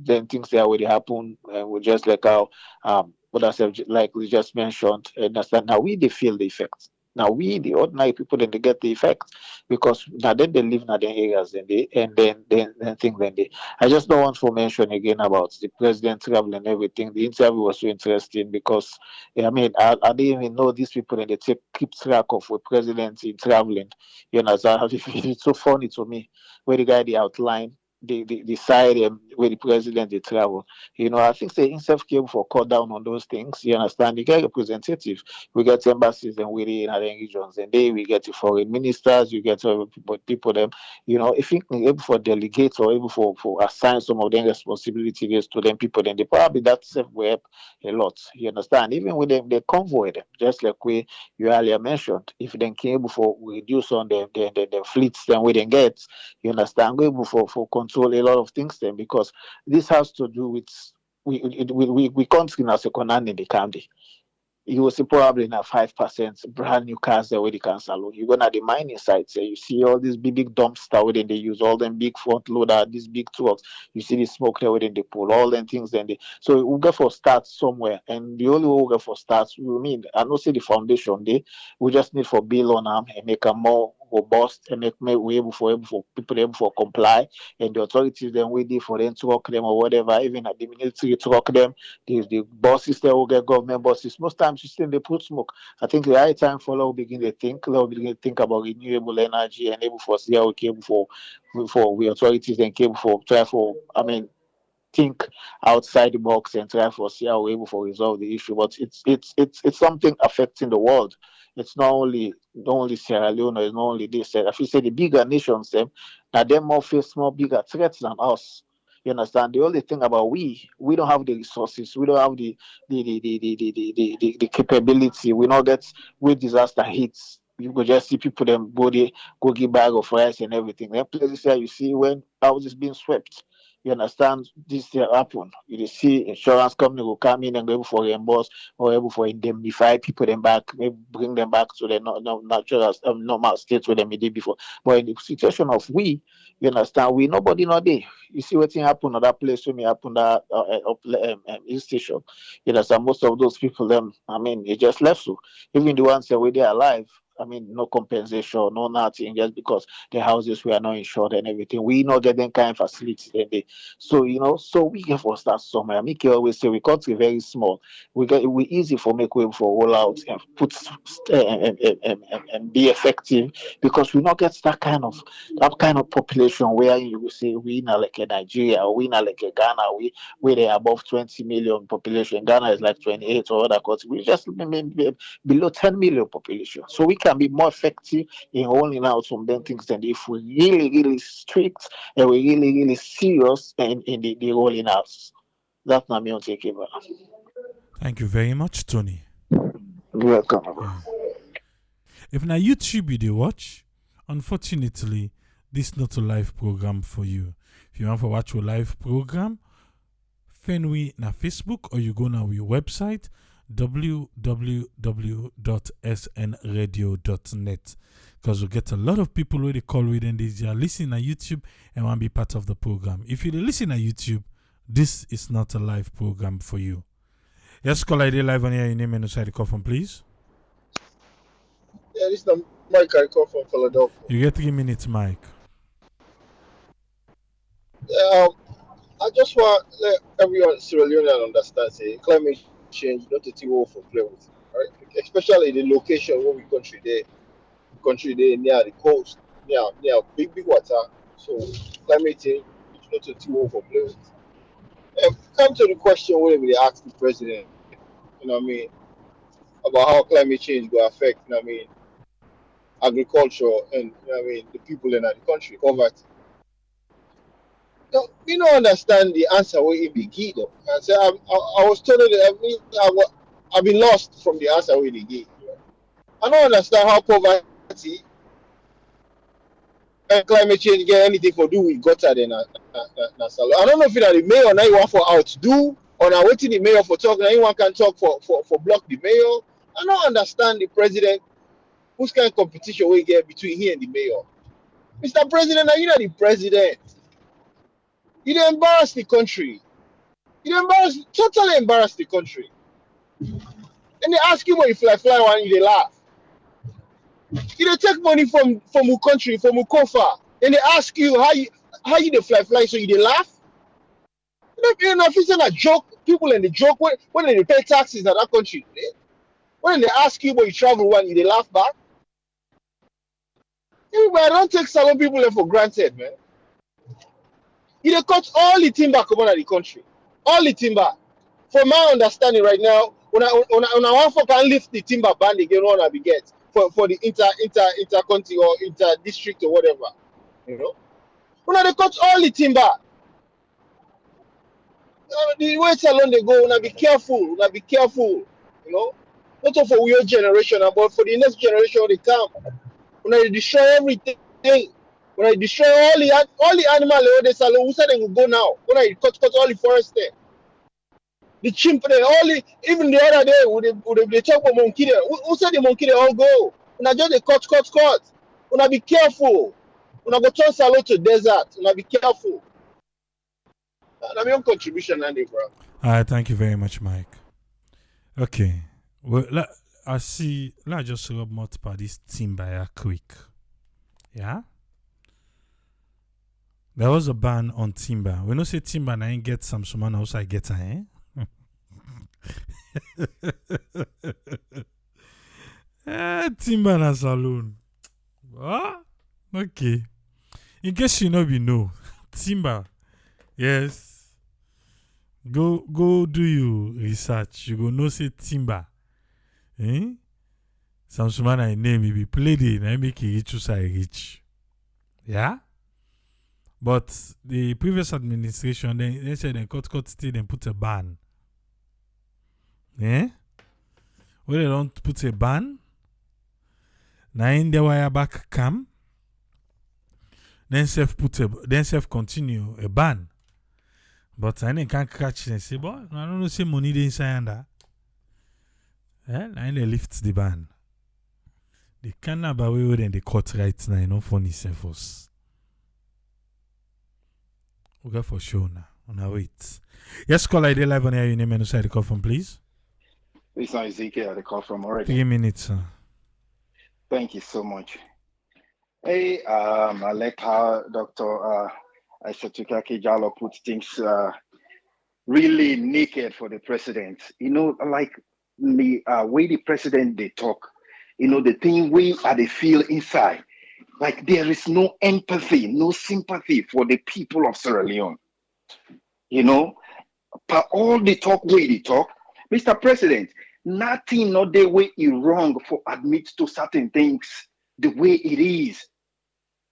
then things that already happen, and we just like how what I said, like we just mentioned, and that's that. Now we they feel the effects. Now we the ordinary people then they get the effects because now then they live in the areas then think then they. I just don't want to mention again about the president travel and everything. The interview was so interesting because I mean I didn't even know these people and they keep track of what president in traveling. You know, so it's so funny to me where the guy they outline the side where the president they travel. You know, I think they himself came for cut down on those things. You understand? You get representative, we get embassies and we in other regions, and they we get the foreign ministers, you get people them. You know, if you can able for delegate or able for assign some of them responsibilities to them people, then they probably that self will help a lot. You understand? Even with them, they convoy them, just like we you earlier mentioned. If they can able for reduce on the fleets, then we then get. You understand? Go able for control a lot of things then because this has to do with we country as a conan in the county. You will see probably in a 5% brand new cars that already can sell. You go to the mining sites, you see all these big dumpster where they use all them big front loader, these big trucks. You see the smoke there where they pull all them things. Then they so we go for start somewhere, and the only way we go for starts, we mean I don't see the foundation. We just need for build on them and make them more robust and make we able for people able for comply, and the authorities then waiting for them to work them or whatever. Even at the military to work them, the bosses they will get government bosses. Most times you still they put smoke. I think the right time for law begin to think, law begin to think about renewable energy and able for see how we cable for we authorities and cable for try for I mean think outside the box and try for see how we're able to resolve the issue. But it's something affecting the world. It's not only Sierra Leone, it's not only this. If you say the bigger nations, them now them more face more bigger threats than us. You understand? The only thing about we don't have the resources, we don't have the capability. We not get with disaster hits. You go just see people them go give bag of rice and everything. Then places here you see when houses being swept. You understand this will happen. You see insurance company will come in and go able for reimburse or able for indemnify people them back, maybe bring them back to the natural normal state where they may did before. But in the situation of you understand, we nobody not there. You see what happen at that place when me happen that hill station. You understand most of those people them I mean they just left so even the ones that were there alive. I mean, no compensation, no nothing, just because the houses were not insured and everything. We not get them kind of facilities. So so we get for start somewhere. Make always say we country very small. We easy for make way for roll out and put and be effective because we not get that kind of population where you will say we not like a Nigeria or we not like a Ghana. We they above 20 million population. Ghana is like 28 or other countries. We just below 10 million population. So we can be more effective in rolling out some them things than if we really strict and we really serious in the rolling out. That's not me on take it. Thank you very much, Tony. You're welcome. Yeah. If na YouTube you dey watch, unfortunately, this not a live program for you. If you want to watch a live program, find we na Facebook or you go na our website www.snradio.net because we get a lot of people where they call within this year listen on YouTube and want to be part of the program. If you listen on YouTube, this is not a live program for you. Yes, call ID live on here. Your name and inside the coffin, please. Yeah, this is Mike I call from Philadelphia. You get 3 minutes, Mike. I just want let everyone Sierra Leone understand say climate change not a thing we for play with, right? Especially the location where we country there near the coast, near big water. So climate change is not a thing we for play with. Come to the question where we ask the president, you know what I mean, about how climate change will affect, you know what I mean, agriculture and you know what I mean the people in the country, poverty. No, we don't understand the answer where he be give them. I say I was told that I've been lost from the answer where he gave. I don't understand how poverty and climate change get anything for do with gutter than Salo. I don't know if the mayor now you want for outdo or now waiting the mayor for talk. Now anyone can talk for block the mayor. I don't understand the president whose kind of competition we get between he and the mayor. Mr. President, now you know the president. You dey embarrass the country. Totally embarrass the country. And they ask you when you fly one, you dey laugh. You dey take money from your country, from your kofa. And they ask you how you dey fly, so you dey laugh. You know, if it's a joke, people in the joke when they pay taxes in that country. When they ask you when you travel one, you dey laugh back. Everybody don't take Salon people for granted, man. You dey cut all the timber come out of the country. All the timber. From my understanding right now, when I want for can lift the timber ban again, one I be get for the inter country or inter district or whatever. You know? When they cut all the timber. The way Salon they go, be careful, be careful. You know? Not only for your generation, but for the next generation they come. When they destroy everything, when I destroy all the animals they Salon, who said they will go now? When I cut all the forest there. The chimp there, even the other day, they talk about monkey there. Who said the monkey they all go? When I just they cut. When I be careful. When I go turn Salon to desert, when I be careful. That's my own contribution, Andy, bro. All right, thank you very much, Mike. Okay, well, let's just rub multiple this timber here quick. Yeah, there was a ban on timber. We don't say timber, and I ain't get some man outside get eh? Timber na saloon. What? Okay. In case you know, timber. Yes. Go do your research. You go know say timber. Some man I name he be played it and I make it rich so I rich. Yeah? But the previous administration they said they cut still and put a ban. When they don't put a ban, now in the wire back come, then self continue a ban. But I can't catch and say, boy, I don't know say money they inside under. And they lift the ban. They can't buy away then they cut right now, you know, funny self. Okay, for sure now. On our wait. Yes, call ID live on air. You name and side the call from, please. This is Ezekiel. The call from already. 3 minutes, sir. Thank you so much. Hey, I like how Dr. Isatukake Jalo put things really naked for the president. You know, like the way the president they talk. You know, the thing we they feel inside. Like there is no empathy, no sympathy for the people of Sierra Leone. You know, but all the talk way they talk, Mr. President, nothing not the way you wrong for admit to certain things the way it is.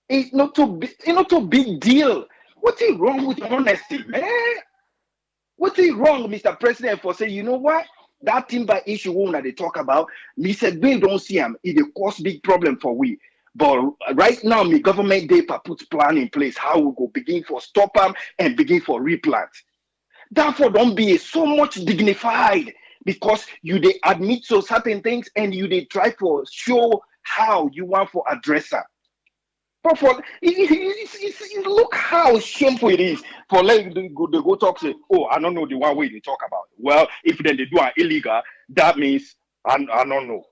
It's not a big deal. What's it wrong with honesty, man? What's it wrong, Mr. President, for saying, you know what? That timber issue one that they talk about, Mr. Bill don't see him. It cause big problem for we. But right now, the government they put plan in place how we go begin for stop them and begin for replant. Therefore, don't be so much dignified because you they admit to certain things and you they try for show how you want for address them. But for look how shameful it is for like they go talk say, oh, I don't know the one way they talk about it. Well, if then they do an illegal, that means I don't know.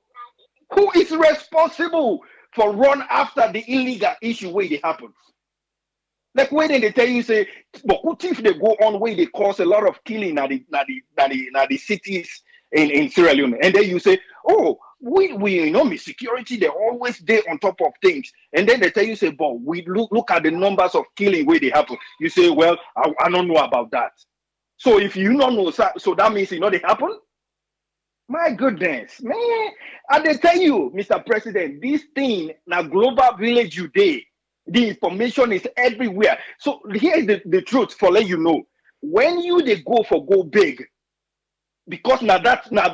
Who is responsible for run after the illegal issue where they happen? Like when they tell you say, but what if they go on where they cause a lot of killing at the cities in Sierra Leone, and then you say, oh, we you know, security they always there on top of things, and then they tell you say, but we look at the numbers of killing where they happen. You say, well, I don't know about that. So if you don't know, so that means you know they happen. My goodness, man! And they tell you, Mr. President, this thing now global village you day. The information is everywhere. So here's the truth for let you know. When you they go big, because now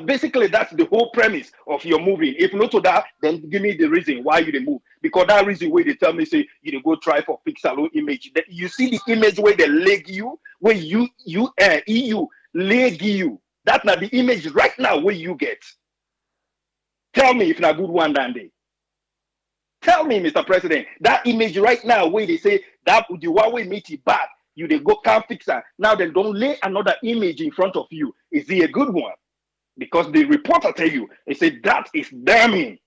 basically that's the whole premise of your moving. If not to that, then give me the reason why you they move. Because that reason where they tell me say you they go try for pixel image. You see the image where they leg you, where EU leg you. That's not the image right now where you get. Tell me if not good one that day. Tell me, Mr. President, that image right now where they say that the Huawei meet it bad. You they go can't fix that. Now they don't lay another image in front of you. Is it a good one? Because the reporter tell you, they say that is damning.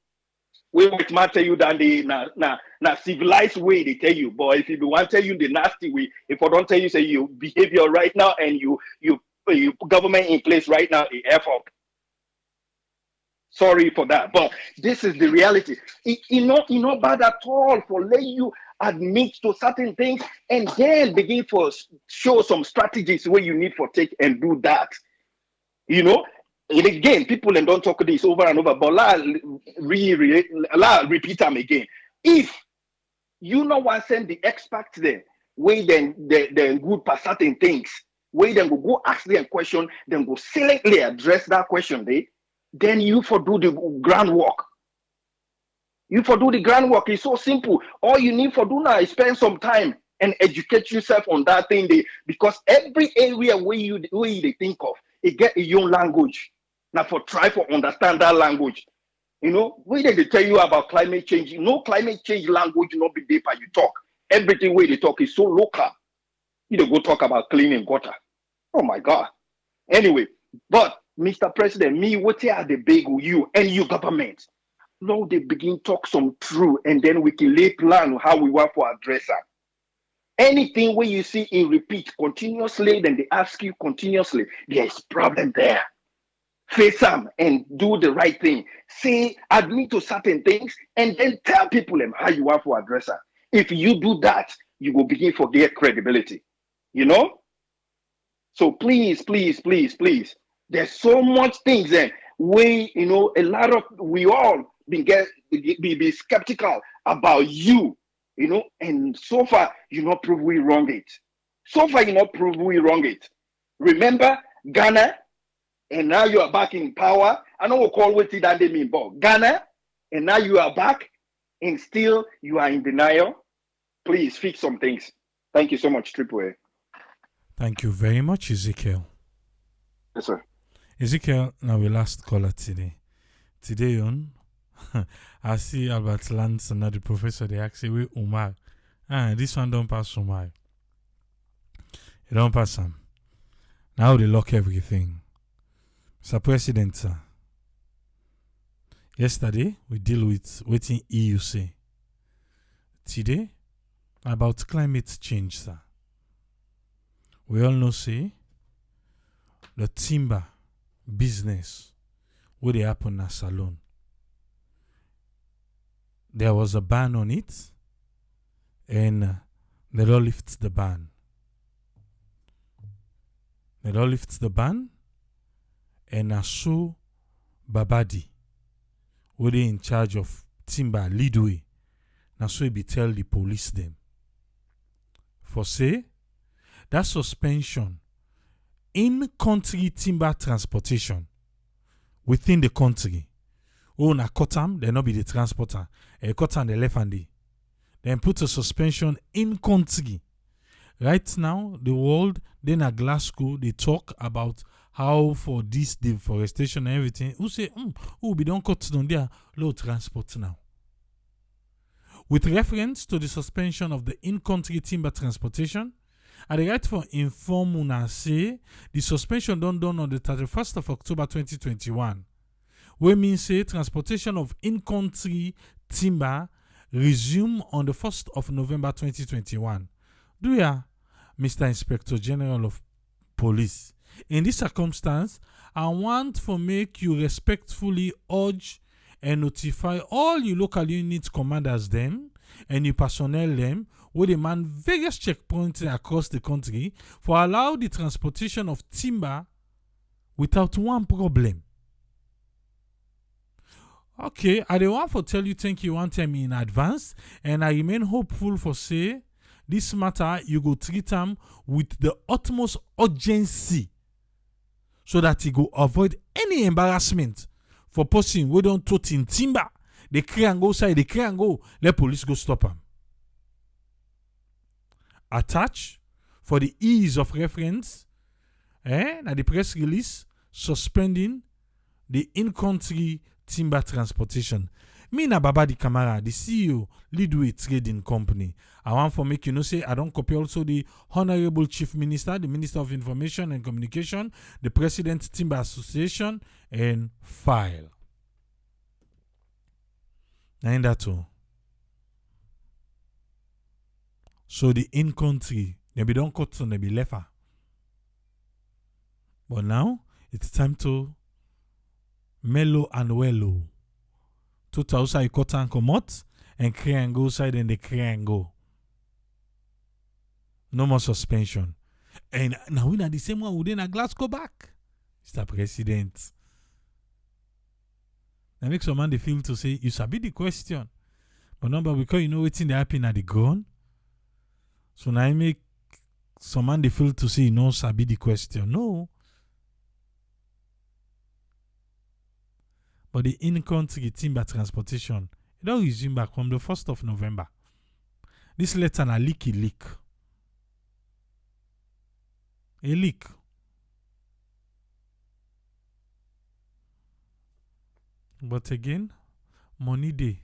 We might not tell you that they na civilized way they tell you, but if you want to tell you the nasty way, if I don't tell you say you behavior right now and you government in place right now, it F up. Sorry for that, but this is the reality. It's not bad at all for let you admit to certain things and then begin for show some strategies where you need for take and do that. You know, and again, people and don't talk this over and over, but repeat them again. If you know want send the experts there, where then good for certain things, where then go ask them question, then go selectly address that question there. Then you for do the groundwork. You for do the groundwork. It's so simple. All you need for do now is spend some time and educate yourself on that thing there, because every area where they think of, it get a young language. Now for try for understand that language. You know, where they tell you about climate change, climate change language, not be deeper you talk. Everything where they talk is so local. You don't go talk about cleaning water. Oh my God. Anyway, but Mr. President, me, what are the big you and your government? Now they begin talk some true, and then we can lay plan how we want to address that. Anything where you see in repeat continuously, then they ask you continuously, there is problem there. Face them and do the right thing. Say, admit to certain things, and then tell people them how you want to address that. If you do that, you will begin to get credibility. You know? So please, please, please, please. There's so much things then. We all be skeptical about you, and so far you not prove we wrong it. Remember Ghana, and now you are back in power. I know we'll call what that they mean, but Ghana, and now you are back, and still you are in denial. Please fix some things. Thank you so much, Triple A. Thank you very much, Ezekiel. Yes, sir. Ezekiel, now we last caller today. Today on, I see Albert Lance and the professor, they actually with Umar. This one don't pass Umar. It don't pass him. Now they lock everything. Mr. President, sir. Yesterday, we deal with waiting EU say. Today, about climate change, sir. We all know, say, the timber business where they happen in Salon. There was a ban on it, and they don't lift the ban. And so Babadi, where they in charge of timber leadway, now so he be tell the police them. For say, that suspension in country timber transportation within the country. Oh, na Kotam, they not be the transporter. Kotam the left hand. Then put a suspension in country. Right now, the world, then at Glasgow, they talk about how for this deforestation and everything. Who say, we don't cut down there, low transport now. With reference to the suspension of the in-country timber transportation, I write for inform una say the suspension done on the 31st of October 2021. We mean say transportation of in-country timber resume on the 1st of November 2021. Do ya, Mr. Inspector General of Police? In this circumstance, I want to make you respectfully urge and notify all your local unit commanders them and your personnel them where they man various checkpoints across the country for allow the transportation of timber without one problem. Okay, I don't want to tell you thank you one time in advance, and I remain hopeful for say this matter you go treat them with the utmost urgency so that you go avoid any embarrassment for person we don't tote in timber. They cry and go side, they cry and go, let police go stop them. Attach for the ease of reference, na the press release suspending the in-country timber transportation. Me na Babadi Kamara, the CEO, Leadway Trading Company. I want for make you know say I don't copy also the Honorable Chief Minister, the Minister of Information and Communication, the President Timber Association, and file. And that all. So the in-country, they be don't cut on they be left. But now it's time to mellow and wellow. Tout outside you cut and come out and cry and go side and they cry and go. No more suspension. And now we na the same one within a Glasgow back. Mr. President. That makes some man they feel to say you sabi the question. But number because you know what's in the happen at the ground. So now I make some man they feel to say you know sabi the question. No. But the in-country timber transportation, it don't resume back from the 1st of November. This letter na leak. A leak. But again, money day.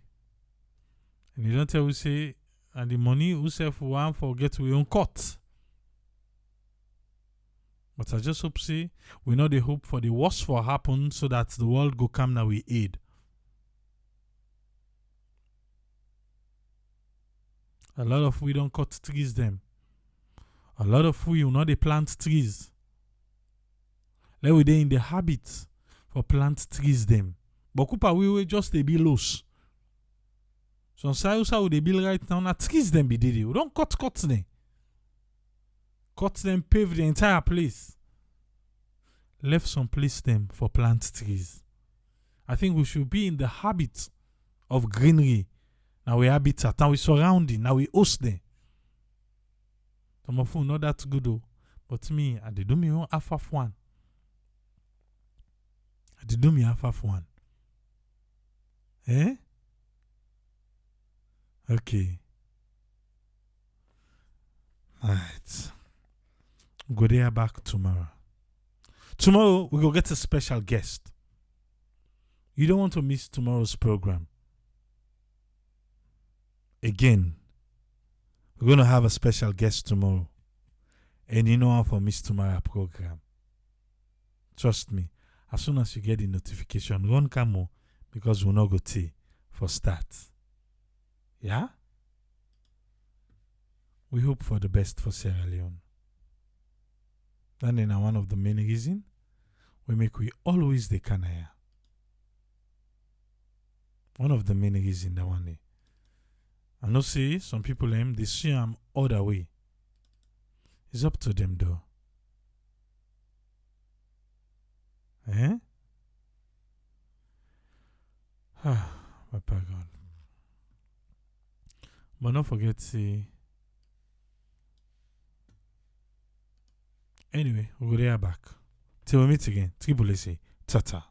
And you don't tell we say, and the money who self one forget we own cut. But I just hope say we know the hope for the worst for happen so that the world go come now we aid. A lot of we don't cut trees them. A lot of we know they plant trees. Let we they in the habit for plant trees them. But kupa we just they be loose. So how they build right now, na trees them be did. We don't cut them. Cut them, pave the entire place. Left some place them for plant trees. I think we should be in the habit of greenery. Now we habitat, now we surrounding, now we host them. Some of you not that good though. But me, I did do me own half of one. I did do me half of one. Eh? Okay. Alright. Go there back tomorrow. Tomorrow, we go get a special guest. You don't want to miss tomorrow's program. Again, we're going to have a special guest tomorrow. And you know how to miss tomorrow's program. Trust me. As soon as you get the notification, run camo because we'll not go tea for start. Yeah? We hope for the best for Sierra Leone. And then one of the main reasons we always the canaya. One of the main reasons that one. I know say some people they see them other way. It's up to them though. Eh? My God. But don't forget see. Anyway, we'll be back. Till we meet again. Triple say, ta-ta.